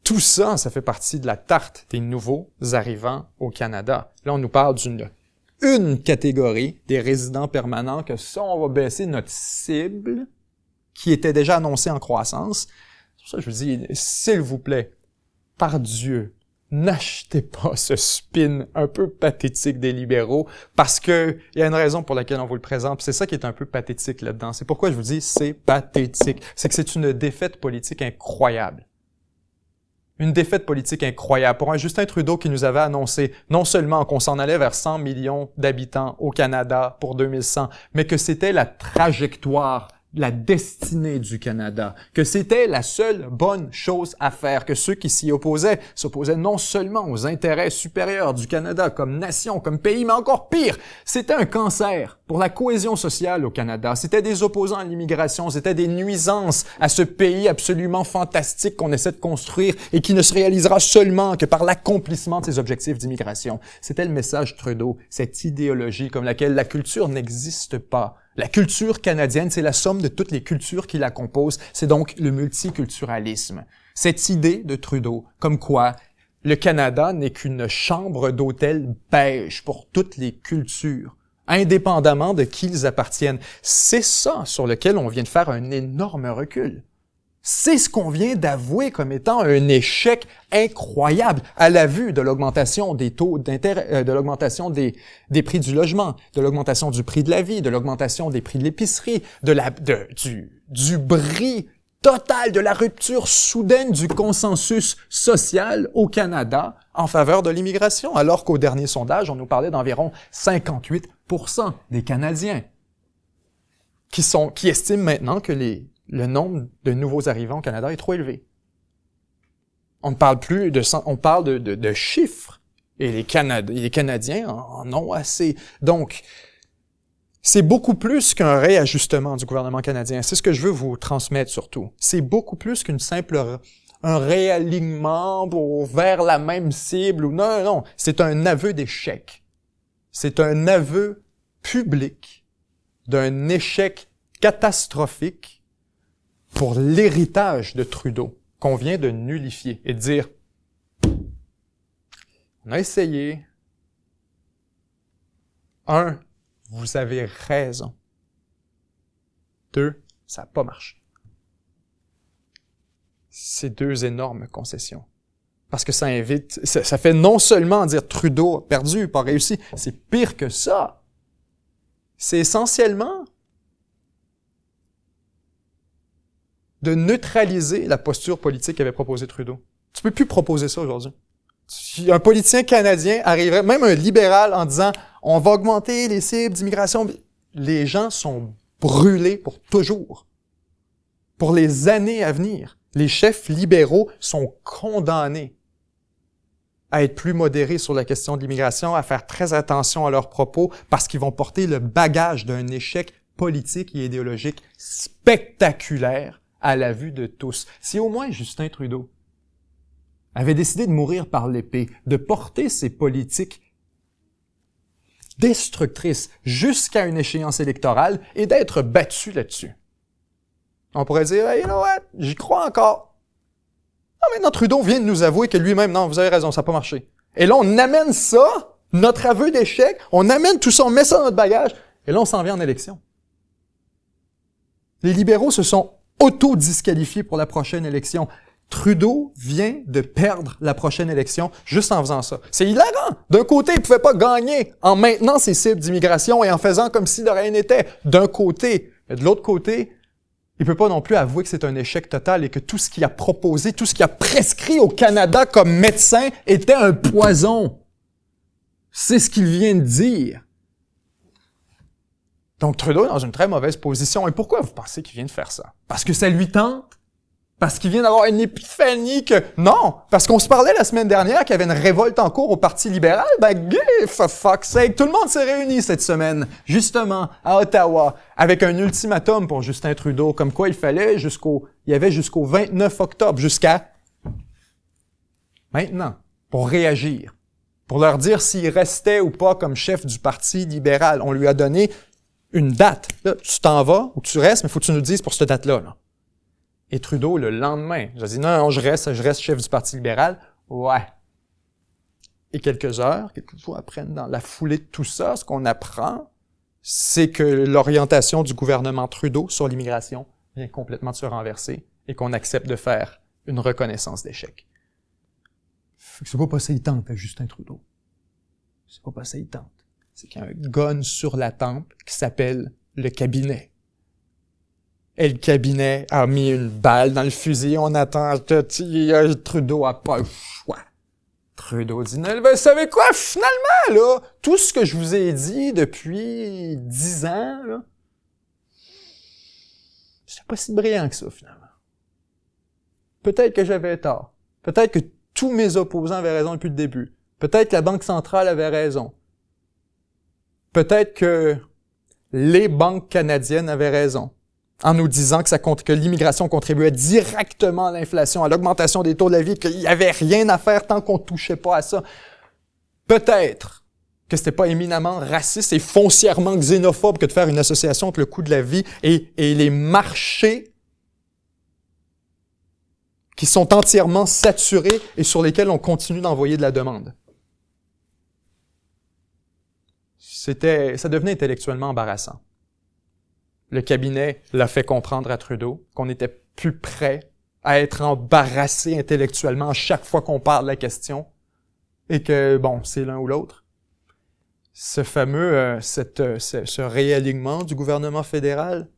Tout ça, ça fait partie de la tarte des nouveaux arrivants au Canada. Là, on nous parle d'une catégorie des résidents permanents que ça, on va baisser notre cible qui était déjà annoncée en croissance. C'est pour ça que je vous dis, s'il vous plaît, par Dieu, n'achetez pas ce spin un peu pathétique des libéraux parce que il y a une raison pour laquelle on vous le présente. C'est ça qui est un peu pathétique là-dedans. C'est pourquoi je vous dis c'est pathétique. C'est que c'est une défaite politique incroyable. Une défaite politique incroyable pour un Justin Trudeau qui nous avait annoncé non seulement qu'on s'en allait vers 100 millions d'habitants au Canada pour 2100, mais que c'était la trajectoire, la destinée du Canada, que c'était la seule bonne chose à faire, que ceux qui s'y opposaient s'opposaient non seulement aux intérêts supérieurs du Canada comme nation, comme pays, mais encore pire, c'était un cancer pour la cohésion sociale au Canada. C'était des opposants à l'immigration, c'était des nuisances à ce pays absolument fantastique qu'on essaie de construire et qui ne se réalisera seulement que par l'accomplissement de ses objectifs d'immigration. C'était le message Trudeau, cette idéologie comme laquelle la culture n'existe pas. La culture canadienne, c'est la somme de toutes les cultures qui la composent. C'est donc le multiculturalisme. Cette idée de Trudeau, comme quoi le Canada n'est qu'une chambre d'hôtel beige pour toutes les cultures, indépendamment de qui ils appartiennent. C'est ça sur lequel on vient de faire un énorme recul. C'est ce qu'on vient d'avouer comme étant un échec incroyable à la vue de l'augmentation des taux d'intérêt, de l'augmentation des prix du logement, de l'augmentation du prix de la vie, de l'augmentation des prix de l'épicerie, du bris total, de la rupture soudaine du consensus social au Canada en faveur de l'immigration, alors qu'au dernier sondage, on nous parlait d'environ 58% des Canadiens qui estiment maintenant que le nombre de nouveaux arrivants au Canada est trop élevé. On ne parle plus on parle de chiffres. Et les Canadiens en ont assez. Donc, c'est beaucoup plus qu'un réajustement du gouvernement canadien. C'est ce que je veux vous transmettre surtout. C'est beaucoup plus un réalignement vers la même cible. Non. C'est un aveu d'échec. C'est un aveu public d'un échec catastrophique pour l'héritage de Trudeau, qu'on vient de nullifier et de dire « On a essayé. 1, vous avez raison. 2, ça n'a pas marché. » C'est 2 énormes concessions. Parce que ça fait non seulement dire Trudeau a perdu, pas réussi, c'est pire que ça. C'est essentiellement de neutraliser la posture politique qu'avait proposée Trudeau. Tu peux plus proposer ça aujourd'hui. Si un politicien canadien arriverait, même un libéral, en disant « on va augmenter les cibles d'immigration », les gens sont brûlés pour toujours. Pour les années à venir, les chefs libéraux sont condamnés à être plus modérés sur la question de l'immigration, à faire très attention à leurs propos, parce qu'ils vont porter le bagage d'un échec politique et idéologique spectaculaire à la vue de tous. Si au moins Justin Trudeau avait décidé de mourir par l'épée, de porter ses politiques destructrices jusqu'à une échéance électorale et d'être battu là-dessus. On pourrait dire, hey, you know what, j'y crois encore. Non, maintenant Trudeau vient de nous avouer que lui-même, non, vous avez raison, ça n'a pas marché. Et là, on amène ça, notre aveu d'échec, on amène tout ça, on met ça dans notre bagage, et là, on s'en vient en élection. Les libéraux se sont auto-disqualifiés pour la prochaine élection. Trudeau vient de perdre la prochaine élection juste en faisant ça. C'est hilarant! D'un côté, il ne pouvait pas gagner en maintenant ses cibles d'immigration et en faisant comme si de rien n'était. D'un côté. Mais de l'autre côté, il ne peut pas non plus avouer que c'est un échec total et que tout ce qu'il a proposé, tout ce qu'il a prescrit au Canada comme médecin était un poison. C'est ce qu'il vient de dire. Donc Trudeau est dans une très mauvaise position. Et pourquoi vous pensez qu'il vient de faire ça? Parce que ça lui tente? Parce qu'il vient d'avoir une épiphanie que... Non! Parce qu'on se parlait la semaine dernière qu'il y avait une révolte en cours au Parti libéral. Ben, for fuck's sake! Tout le monde s'est réuni cette semaine, justement, à Ottawa, avec un ultimatum pour Justin Trudeau, comme quoi il y avait jusqu'au 29 octobre, jusqu'à maintenant, pour réagir, pour leur dire s'il restait ou pas comme chef du Parti libéral. On lui a donné une date. Là, tu t'en vas ou tu restes, mais il faut que tu nous dises pour cette date-là. Là. Et Trudeau, le lendemain, il a dit « Non, je reste chef du Parti libéral. » Ouais. Et quelques jours après, dans la foulée de tout ça, ce qu'on apprend, c'est que l'orientation du gouvernement Trudeau sur l'immigration vient complètement de se renverser et qu'on accepte de faire une reconnaissance d'échec. C'est pas ça il tente à Justin Trudeau. C'est pas ça il tente. C'est qu'il y a un gun sur la tempe qui s'appelle le cabinet. Et le cabinet a mis une balle dans le fusil. On attend. Trudeau a pas le choix. Trudeau dit, vous savez quoi, finalement, là, tout ce que je vous ai dit depuis 10 ans, là, c'est pas si brillant que ça, finalement. Peut-être que j'avais tort. Peut-être que tous mes opposants avaient raison depuis le début. Peut-être que la Banque centrale avait raison. Peut-être que les banques canadiennes avaient raison en nous disant que l'immigration contribuait directement à l'inflation, à l'augmentation des taux de la vie, qu'il n'y avait rien à faire tant qu'on ne touchait pas à ça. Peut-être que c'était pas éminemment raciste et foncièrement xénophobe que de faire une association entre le coût de la vie et les marchés qui sont entièrement saturés et sur lesquels on continue d'envoyer de la demande. Ça devenait intellectuellement embarrassant. Le cabinet l'a fait comprendre à Trudeau qu'on était plus prêt à être embarrassé intellectuellement à chaque fois qu'on parle de la question et que, bon, c'est l'un ou l'autre. Ce fameux, ce réalignement du gouvernement fédéral,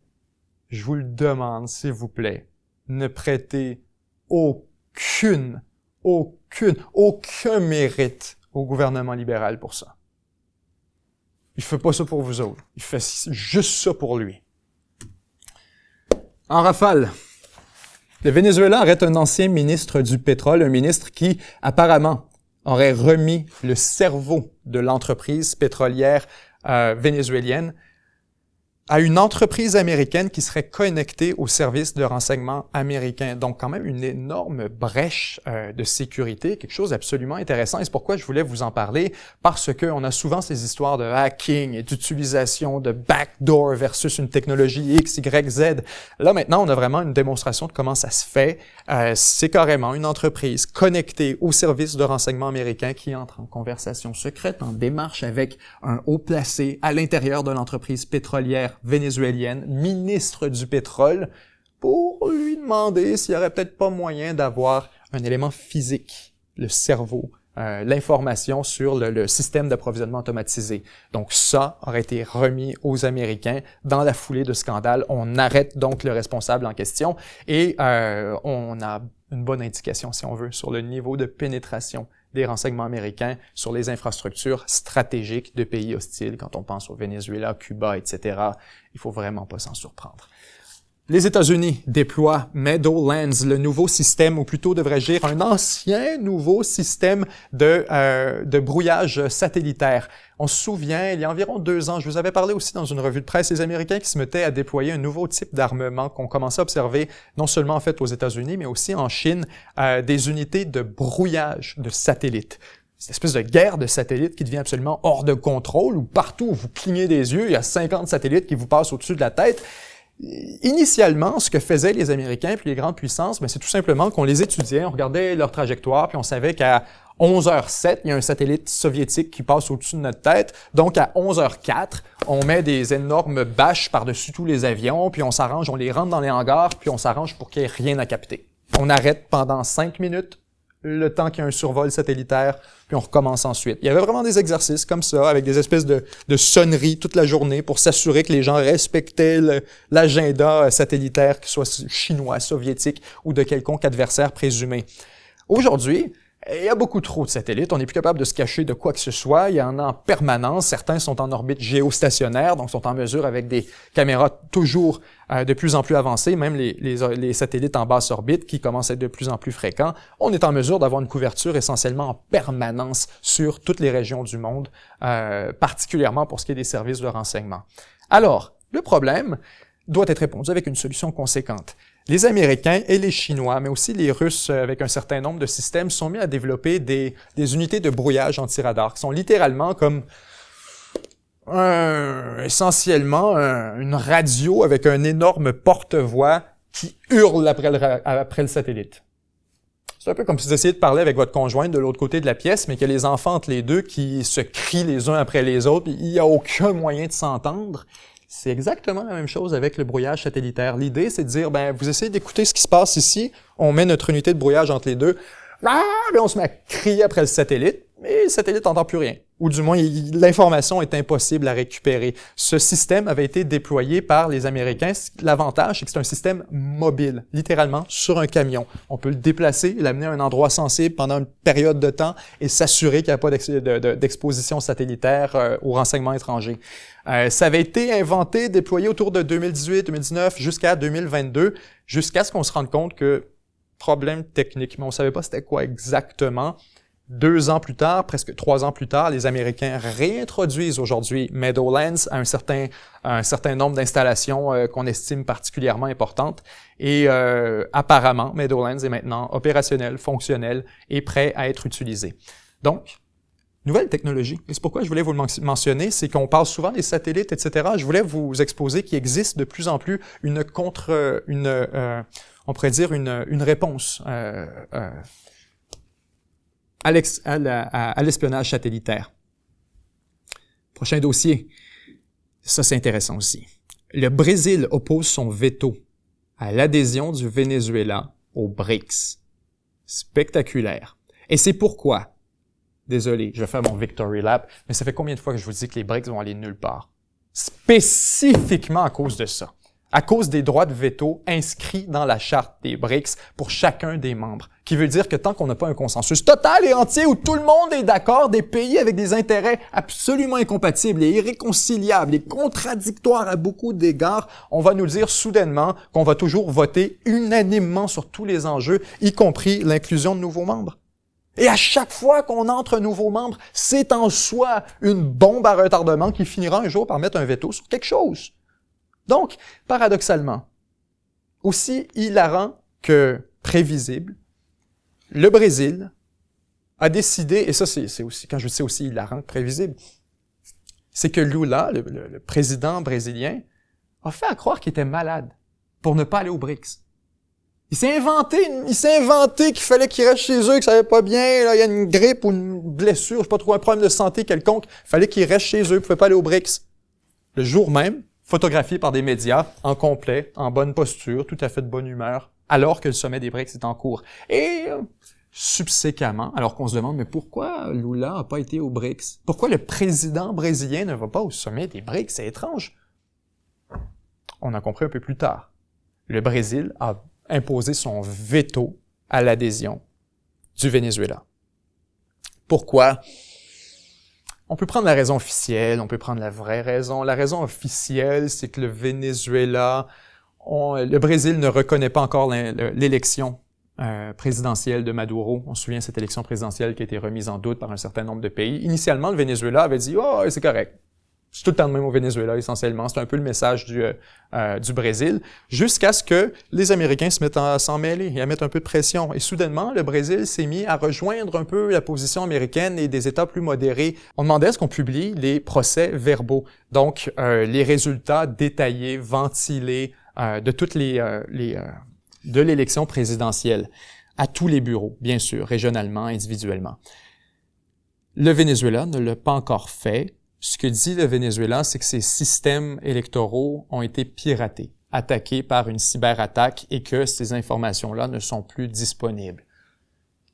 je vous le demande, s'il vous plaît, ne prêtez aucun mérite au gouvernement libéral pour ça. Il fait pas ça pour vous autres. Il fait juste ça pour lui. En rafale, le Venezuela arrête un ancien ministre du pétrole, un ministre qui, apparemment, aurait remis le cerveau de l'entreprise pétrolière vénézuélienne à une entreprise américaine qui serait connectée au service de renseignement américain. Donc, quand même, une énorme brèche de sécurité, quelque chose d'absolument intéressant. Et c'est pourquoi je voulais vous en parler, parce qu'on a souvent ces histoires de hacking et d'utilisation de backdoor versus une technologie X, Y, Z. Là, maintenant, on a vraiment une démonstration de comment ça se fait. C'est carrément une entreprise connectée au service de renseignement américain qui entre en conversation secrète, en démarche avec un haut placé à l'intérieur de l'entreprise pétrolière vénézuélienne, ministre du pétrole, pour lui demander s'il n'y aurait peut-être pas moyen d'avoir un élément physique, le cerveau, l'information sur le système d'approvisionnement automatisé. Donc ça aurait été remis aux Américains dans la foulée de scandale. On arrête donc le responsable en question et on a une bonne indication, si on veut, sur le niveau de pénétration des renseignements américains sur les infrastructures stratégiques de pays hostiles. Quand on pense au Venezuela, Cuba, etc., il faut vraiment pas s'en surprendre. Les États-Unis déploient Meadowlands, le nouveau système, ou plutôt devrais-je dire un ancien nouveau système de brouillage satellitaire. On se souvient, il y a environ 2 ans, je vous avais parlé aussi dans une revue de presse, les Américains qui se mettaient à déployer un nouveau type d'armement qu'on commençait à observer non seulement en fait aux États-Unis, mais aussi en Chine, des unités de brouillage de satellites. Cette espèce de guerre de satellites qui devient absolument hors de contrôle, où partout où vous clignez des yeux, il y a 50 satellites qui vous passent au-dessus de la tête. Initialement, ce que faisaient les Américains puis les grandes puissances, c'est tout simplement qu'on les étudiait, on regardait leur trajectoire, puis on savait qu'à 11h07, il y a un satellite soviétique qui passe au-dessus de notre tête. Donc, à 11h04, on met des énormes bâches par-dessus tous les avions, puis on s'arrange, on les rentre dans les hangars, puis on s'arrange pour qu'il n'y ait rien à capter. On arrête pendant 5 minutes, le temps qu'il y a un survol satellitaire, puis on recommence ensuite. Il y avait vraiment des exercices comme ça, avec des espèces de sonneries toute la journée pour s'assurer que les gens respectaient l'agenda satellitaire, qu'il soit chinois, soviétique ou de quelconque adversaire présumé. Aujourd'hui, il y a beaucoup trop de satellites. On n'est plus capable de se cacher de quoi que ce soit. Il y en a en permanence. Certains sont en orbite géostationnaire, donc sont en mesure avec des caméras toujours de plus en plus avancées, même les satellites en basse orbite qui commencent à être de plus en plus fréquents. On est en mesure d'avoir une couverture essentiellement en permanence sur toutes les régions du monde, particulièrement pour ce qui est des services de renseignement. Alors, le problème doit être répondu avec une solution conséquente. Les Américains et les Chinois, mais aussi les Russes avec un certain nombre de systèmes, sont mis à développer des unités de brouillage anti-radar qui sont littéralement comme essentiellement une radio avec un énorme porte-voix qui hurle après le satellite. C'est un peu comme si vous essayiez de parler avec votre conjointe de l'autre côté de la pièce, mais qu'il y a les enfants entre les deux qui se crient les uns après les autres, il n'y a aucun moyen de s'entendre. C'est exactement la même chose avec le brouillage satellitaire. L'idée, c'est de dire, vous essayez d'écouter ce qui se passe ici, on met notre unité de brouillage entre les deux, et on se met à crier après le satellite, mais le satellite n'entend plus rien. Ou du moins, l'information est impossible à récupérer. Ce système avait été déployé par les Américains. L'avantage, c'est que c'est un système mobile, littéralement sur un camion. On peut le déplacer, l'amener à un endroit sensible pendant une période de temps et s'assurer qu'il n'y a pas d'exposition satellitaire aux renseignements étrangers. Ça avait été inventé, déployé autour de 2018-2019 jusqu'à 2022, jusqu'à ce qu'on se rende compte que, problème technique, mais on ne savait pas c'était quoi exactement. 2 ans plus tard, presque 3 ans plus tard, les Américains réintroduisent aujourd'hui Meadowlands à un certain nombre d'installations qu'on estime particulièrement importantes. Et apparemment, Meadowlands est maintenant opérationnel, fonctionnel et prêt à être utilisé. Donc, nouvelle technologie. Et c'est pourquoi je voulais vous le mentionner, c'est qu'on parle souvent des satellites, etc. Je voulais vous exposer qu'il existe de plus en plus on pourrait dire une réponse à l'espionnage satellitaire. Prochain dossier. Ça, c'est intéressant aussi. Le Brésil oppose son veto à l'adhésion du Venezuela aux BRICS. Spectaculaire. Et c'est pourquoi, désolé, je vais faire mon victory lap, mais ça fait combien de fois que je vous dis que les BRICS vont aller nulle part? Spécifiquement à cause de ça. À cause des droits de veto inscrits dans la charte des BRICS pour chacun des membres, qui veut dire que tant qu'on n'a pas un consensus total et entier où tout le monde est d'accord, des pays avec des intérêts absolument incompatibles et irréconciliables et contradictoires à beaucoup d'égards, on va nous dire soudainement qu'on va toujours voter unanimement sur tous les enjeux, y compris l'inclusion de nouveaux membres. Et à chaque fois qu'on entre un nouveau membre, c'est en soi une bombe à retardement qui finira un jour par mettre un veto sur quelque chose. Donc, paradoxalement, aussi hilarant que prévisible, le Brésil a décidé, et ça c'est aussi, quand je dis aussi hilarant que prévisible, c'est que Lula, le président brésilien, a fait à croire qu'il était malade pour ne pas aller aux BRICS. Il s'est inventé qu'il fallait qu'il reste chez eux, que ça allait pas bien, là, il y a une grippe ou une blessure, je sais pas trop, un problème de santé quelconque, il fallait qu'il reste chez eux, il pouvait pas aller aux BRICS. Le jour même, photographié par des médias, en complet, en bonne posture, tout à fait de bonne humeur, alors que le sommet des BRICS est en cours. Et subséquemment, alors qu'on se demande, mais pourquoi Lula n'a pas été aux BRICS? Pourquoi le président brésilien ne va pas au sommet des BRICS? C'est étrange. On a compris un peu plus tard. Le Brésil a imposé son veto à l'adhésion du Venezuela. Pourquoi? On peut prendre la raison officielle, on peut prendre la vraie raison. La raison officielle, c'est que le Venezuela, le Brésil ne reconnaît pas encore l'élection présidentielle de Maduro. On se souvient de cette élection présidentielle qui a été remise en doute par un certain nombre de pays. Initialement, le Venezuela avait dit « Oh, c'est correct ». C'est tout le temps de même au Venezuela, essentiellement. C'est un peu le message du Brésil, jusqu'à ce que les Américains se mettent à s'en mêler et à mettre un peu de pression. Et soudainement, le Brésil s'est mis à rejoindre un peu la position américaine et des États plus modérés. On demandait à ce qu'on publie les procès-verbaux, donc les résultats détaillés, ventilés de toutes de l'élection présidentielle, à tous les bureaux, bien sûr, régionalement, individuellement. Le Venezuela ne l'a pas encore fait. Ce que dit le Venezuela, c'est que ses systèmes électoraux ont été piratés, attaqués par une cyberattaque et que ces informations-là ne sont plus disponibles.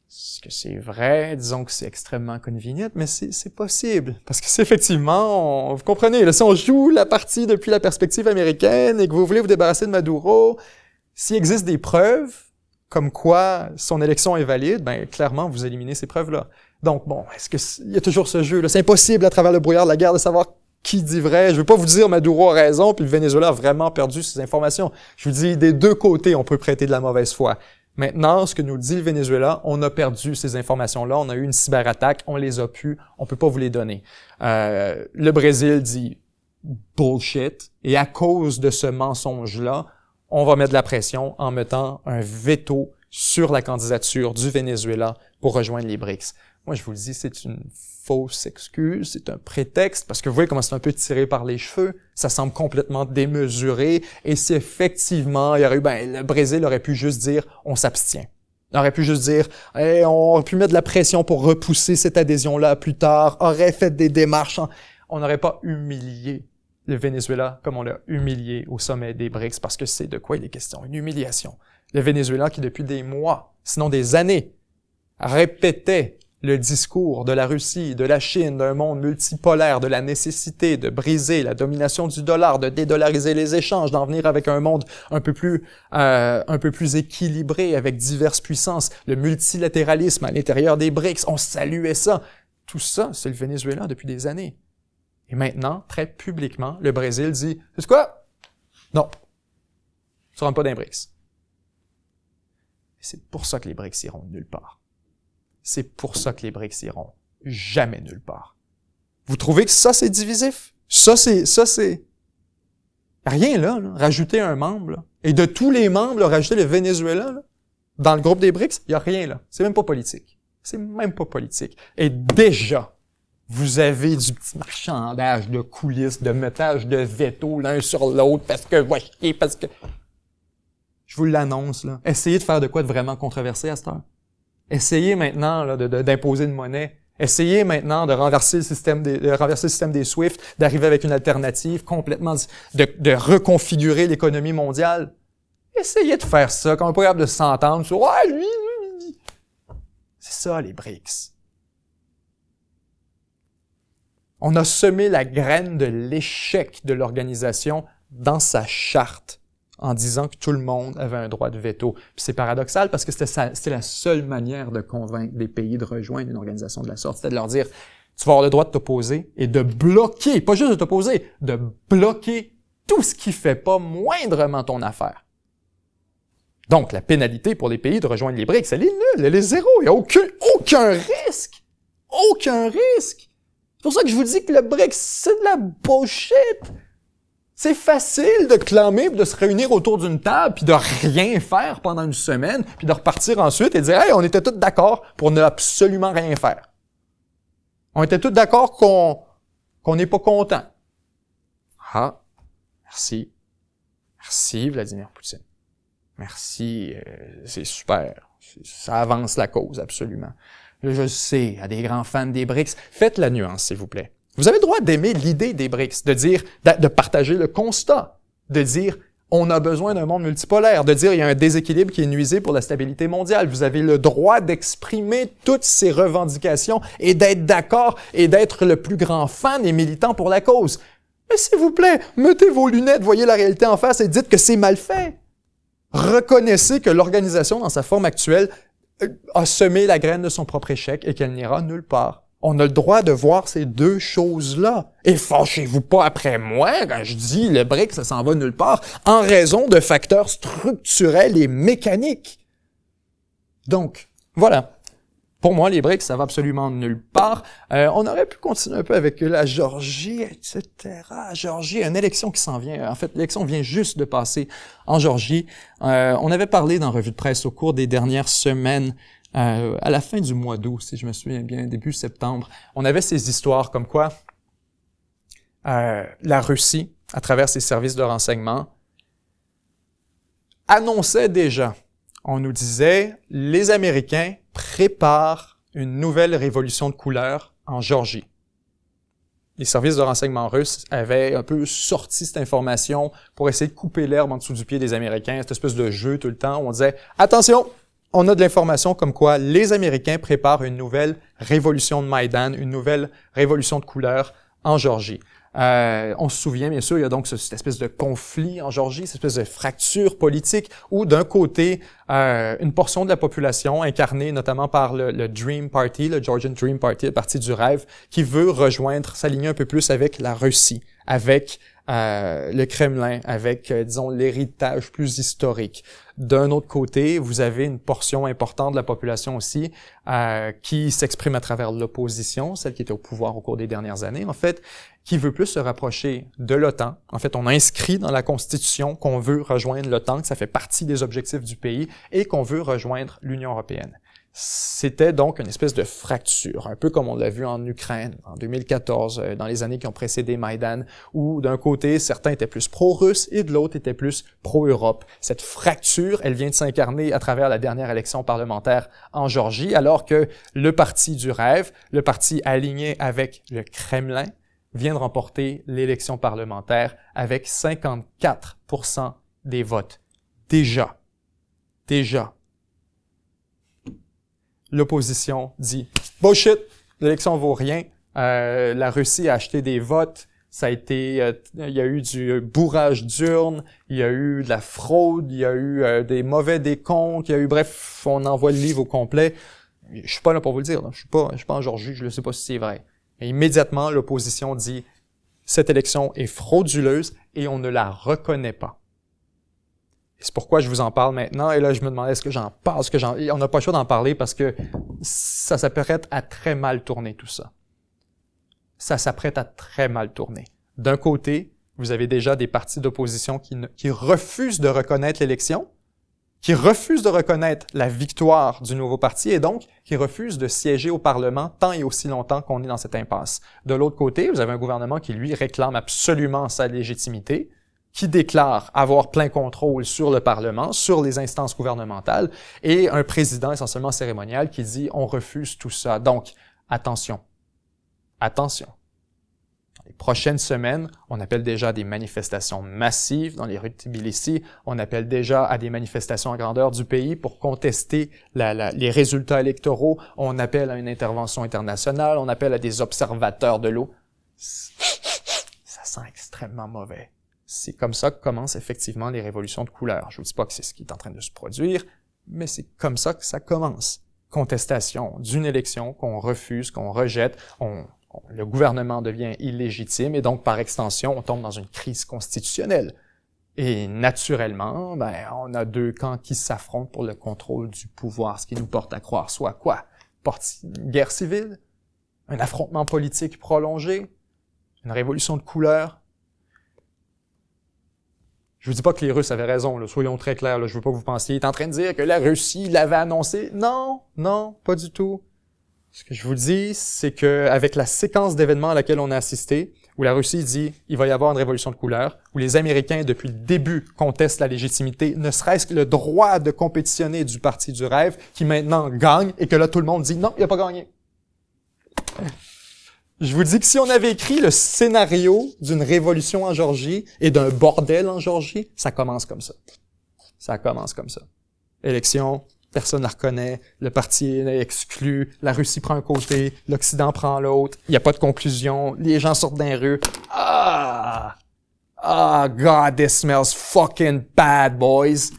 Est-ce que c'est vrai? Disons que c'est extrêmement convenient, mais c'est possible. Parce que c'est effectivement, vous comprenez, là, si on joue la partie depuis la perspective américaine et que vous voulez vous débarrasser de Maduro, s'il existe des preuves comme quoi son élection est valide, ben clairement, vous éliminez ces preuves-là. Donc, bon, il y a toujours ce jeu-là? C'est impossible à travers le brouillard de la guerre de savoir qui dit vrai. Je veux pas vous dire Maduro a raison, puis le Venezuela a vraiment perdu ses informations. Je vous dis, des deux côtés, on peut prêter de la mauvaise foi. Maintenant, ce que nous dit le Venezuela, on a perdu ces informations-là, on a eu une cyberattaque, on les a pu, on peut pas vous les donner. Le Brésil dit bullshit, et à cause de ce mensonge-là, on va mettre de la pression en mettant un veto sur la candidature du Venezuela pour rejoindre les BRICS. Moi, je vous le dis, c'est une fausse excuse, c'est un prétexte, parce que vous voyez comment c'est un peu tiré par les cheveux, ça semble complètement démesuré, et si effectivement, il y aurait eu, le Brésil aurait pu juste dire, on s'abstient. Il aurait pu juste dire, on aurait pu mettre de la pression pour repousser cette adhésion-là plus tard, aurait fait des démarches, on n'aurait pas humilié le Venezuela comme on l'a humilié au sommet des BRICS, parce que c'est de quoi il est question, une humiliation. Le Venezuela qui, depuis des mois, sinon des années, répétait le discours de la Russie, de la Chine, d'un monde multipolaire, de la nécessité de briser la domination du dollar, de dédollariser les échanges, d'en venir avec un monde un peu plus équilibré, avec diverses puissances, le multilatéralisme à l'intérieur des BRICS, on saluait ça. Tout ça, c'est le Venezuela depuis des années. Et maintenant, très publiquement, le Brésil dit « C'est quoi? Non, ça ne rentre pas dans les BRICS. » C'est pour ça que les BRICS iront nulle part. C'est pour ça que les BRICS iront jamais nulle part. Vous trouvez que ça, c'est divisif? Ça, c'est... Rien là. Rajouter un membre, là. Et de tous les membres, là, rajouter le Venezuela, là, dans le groupe des BRICS, il n'y a rien là. C'est même pas politique. C'est même pas politique. Et déjà, vous avez du petit marchandage de coulisses, de mettage de veto l'un sur l'autre, parce que... Je vous l'annonce, là. Essayez de faire de quoi de vraiment controversé à cette heure. Essayez maintenant là, d'imposer une monnaie. Essayez maintenant de renverser le système des SWIFT, d'arriver avec une alternative complètement, de reconfigurer l'économie mondiale. Essayez de faire ça, quand on n'est pas capable de s'entendre sur « Ouais, lui. » C'est ça, les BRICS. On a semé la graine de l'échec de l'organisation dans sa charte, en disant que tout le monde avait un droit de veto. Puis c'est paradoxal parce que c'était la seule manière de convaincre des pays de rejoindre une organisation de la sorte. C'était de leur dire, tu vas avoir le droit de t'opposer et de bloquer, pas juste de t'opposer, de bloquer tout ce qui fait pas moindrement ton affaire. Donc, la pénalité pour les pays de rejoindre les BRICS, elle est nulle, elle est zéro. Il n'y a aucun risque. Aucun risque. C'est pour ça que je vous dis que le BRICS, c'est de la bullshit. C'est facile de clamer, de se réunir autour d'une table, puis de rien faire pendant une semaine, puis de repartir ensuite et dire « Hey, on était tous d'accord pour ne absolument rien faire. On était tous d'accord qu'on n'est pas content. » Ah, merci. Merci, Vladimir Poutine. Merci, c'est super. Ça avance la cause, absolument. Je le sais, à des grands fans des BRICS, faites la nuance, s'il vous plaît. Vous avez le droit d'aimer l'idée des BRICS, de dire, de partager le constat, de dire on a besoin d'un monde multipolaire, de dire il y a un déséquilibre qui est nuisible pour la stabilité mondiale. Vous avez le droit d'exprimer toutes ces revendications et d'être d'accord et d'être le plus grand fan et militant pour la cause. Mais s'il vous plaît, mettez vos lunettes, voyez la réalité en face et dites que c'est mal fait. Reconnaissez que l'organisation, dans sa forme actuelle, a semé la graine de son propre échec et qu'elle n'ira nulle part. On a le droit de voir ces deux choses-là. Et fâchez-vous pas après moi quand je dis le BRICS, ça s'en va nulle part, en raison de facteurs structurels et mécaniques. Donc, voilà. Pour moi, les BRICS, ça va absolument nulle part. On aurait pu continuer un peu avec la Géorgie, etc. Géorgie, une élection qui s'en vient. En fait, l'élection vient juste de passer en Géorgie. On avait parlé dans Revue de presse au cours des dernières semaines, à la fin du mois d'août, si je me souviens bien, début septembre. On avait ces histoires comme quoi la Russie, à travers ses services de renseignement, annonçait déjà, on nous disait, les Américains préparent une nouvelle révolution de couleur en Géorgie. Les services de renseignement russes avaient un peu sorti cette information pour essayer de couper l'herbe en dessous du pied des Américains, cette espèce de jeu tout le temps où on disait « Attention, on a de l'information comme quoi les Américains préparent une nouvelle révolution de Maïdan, une nouvelle révolution de couleur en Géorgie. » On se souvient, bien sûr, il y a donc cette espèce de conflit en Géorgie, cette espèce de fracture politique où, d'un côté, une portion de la population, incarnée notamment par le Dream Party, le Georgian Dream Party, le parti du rêve, qui veut rejoindre, s'aligner un peu plus avec la Russie, avec le Kremlin, avec, disons, l'héritage plus historique. D'un autre côté, vous avez une portion importante de la population aussi qui s'exprime à travers l'opposition, celle qui était au pouvoir au cours des dernières années, en fait, qui veut plus se rapprocher de l'OTAN. En fait, on a inscrit dans la Constitution qu'on veut rejoindre l'OTAN, que ça fait partie des objectifs du pays, et qu'on veut rejoindre l'Union européenne. C'était donc une espèce de fracture, un peu comme on l'a vu en Ukraine en 2014, dans les années qui ont précédé Maïdan, où d'un côté, certains étaient plus pro-russes et de l'autre étaient plus pro-Europe. Cette fracture, elle vient de s'incarner à travers la dernière élection parlementaire en Géorgie, alors que le parti du rêve, le parti aligné avec le Kremlin, vient de remporter l'élection parlementaire avec 54% des votes. Déjà. l'opposition dit « Bullshit, l'élection vaut rien, la Russie a acheté des votes, ça a été, il y a eu du bourrage d'urnes, il y a eu de la fraude, il y a eu des mauvais décomptes, il y a eu, bref, on envoie le livre au complet. Je suis pas là pour vous le dire, là. Je suis pas en Georgie, je ne sais pas si c'est vrai. » Et immédiatement, l'opposition dit « Cette élection est frauduleuse et on ne la reconnaît pas. » C'est pourquoi je vous en parle maintenant. Et là, je me demandais est-ce que j'en parle, on n'a pas le choix d'en parler parce que ça s'apprête à très mal tourner tout ça. Ça s'apprête à très mal tourner. D'un côté, vous avez déjà des partis d'opposition qui refusent de reconnaître l'élection, qui refusent de reconnaître la victoire du nouveau parti et donc qui refusent de siéger au Parlement tant et aussi longtemps qu'on est dans cette impasse. De l'autre côté, vous avez un gouvernement qui, lui, réclame absolument sa légitimité, qui déclare avoir plein contrôle sur le Parlement, sur les instances gouvernementales, et un président essentiellement cérémonial qui dit « on refuse tout ça ». Donc, attention. Attention. Dans les prochaines semaines, on appelle déjà à des manifestations massives dans les rues de Tbilissi. On appelle déjà à des manifestations à grandeur du pays pour contester les résultats électoraux. On appelle à une intervention internationale. On appelle à des observateurs de l'eau. Ça sent extrêmement mauvais. C'est comme ça que commencent effectivement les révolutions de couleur. Je vous dis pas que c'est ce qui est en train de se produire, mais c'est comme ça que ça commence. Contestation d'une élection qu'on refuse, qu'on rejette, le gouvernement devient illégitime et donc, par extension, on tombe dans une crise constitutionnelle. Et naturellement, on a deux camps qui s'affrontent pour le contrôle du pouvoir, ce qui nous porte à croire soit quoi? Une guerre civile? Un affrontement politique prolongé? Une révolution de couleur? Je vous dis pas que les Russes avaient raison, là, soyons très clairs, là, je veux pas que vous pensiez, il est en train de dire que la Russie l'avait annoncé. Non, pas du tout. Ce que je vous dis, c'est que avec la séquence d'événements à laquelle on a assisté, où la Russie dit il va y avoir une révolution de couleur, où les Américains depuis le début contestent la légitimité, ne serait-ce que le droit de compétitionner du parti du rêve, qui maintenant gagne, et que là tout le monde dit non, il a pas gagné. Je vous dis que si on avait écrit le scénario d'une révolution en Géorgie et d'un bordel en Géorgie, ça commence comme ça. Ça commence comme ça. Élection. Personne ne la reconnaît, le parti est exclu, la Russie prend un côté, l'Occident prend l'autre, il n'y a pas de conclusion, les gens sortent dans les rues. God, this smells fucking bad, boys.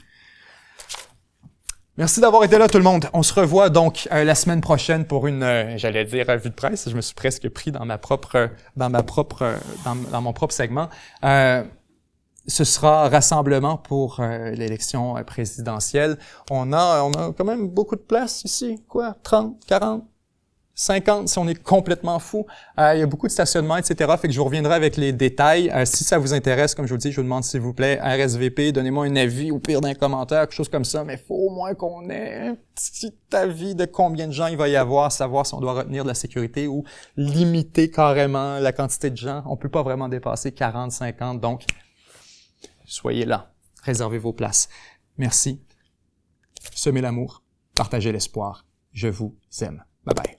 Merci d'avoir été là, tout le monde. On se revoit donc la semaine prochaine pour une, j'allais dire, revue de presse. Je me suis presque pris dans mon propre segment. Ce sera rassemblement pour l'élection présidentielle. On a quand même beaucoup de place ici. Quoi? 30, 40, 50 si on est complètement fou. Il y a beaucoup de stationnement, etc. Fait que je vous reviendrai avec les détails. Si ça vous intéresse, comme je vous le dis, je vous demande s'il vous plaît, RSVP, donnez-moi un avis, au pire d'un commentaire, quelque chose comme ça. Mais il faut au moins qu'on ait un petit avis de combien de gens il va y avoir, savoir si on doit retenir de la sécurité ou limiter carrément la quantité de gens. On peut pas vraiment dépasser 40, 50, donc soyez là, réservez vos places. Merci. Semez l'amour, partagez l'espoir. Je vous aime. Bye bye.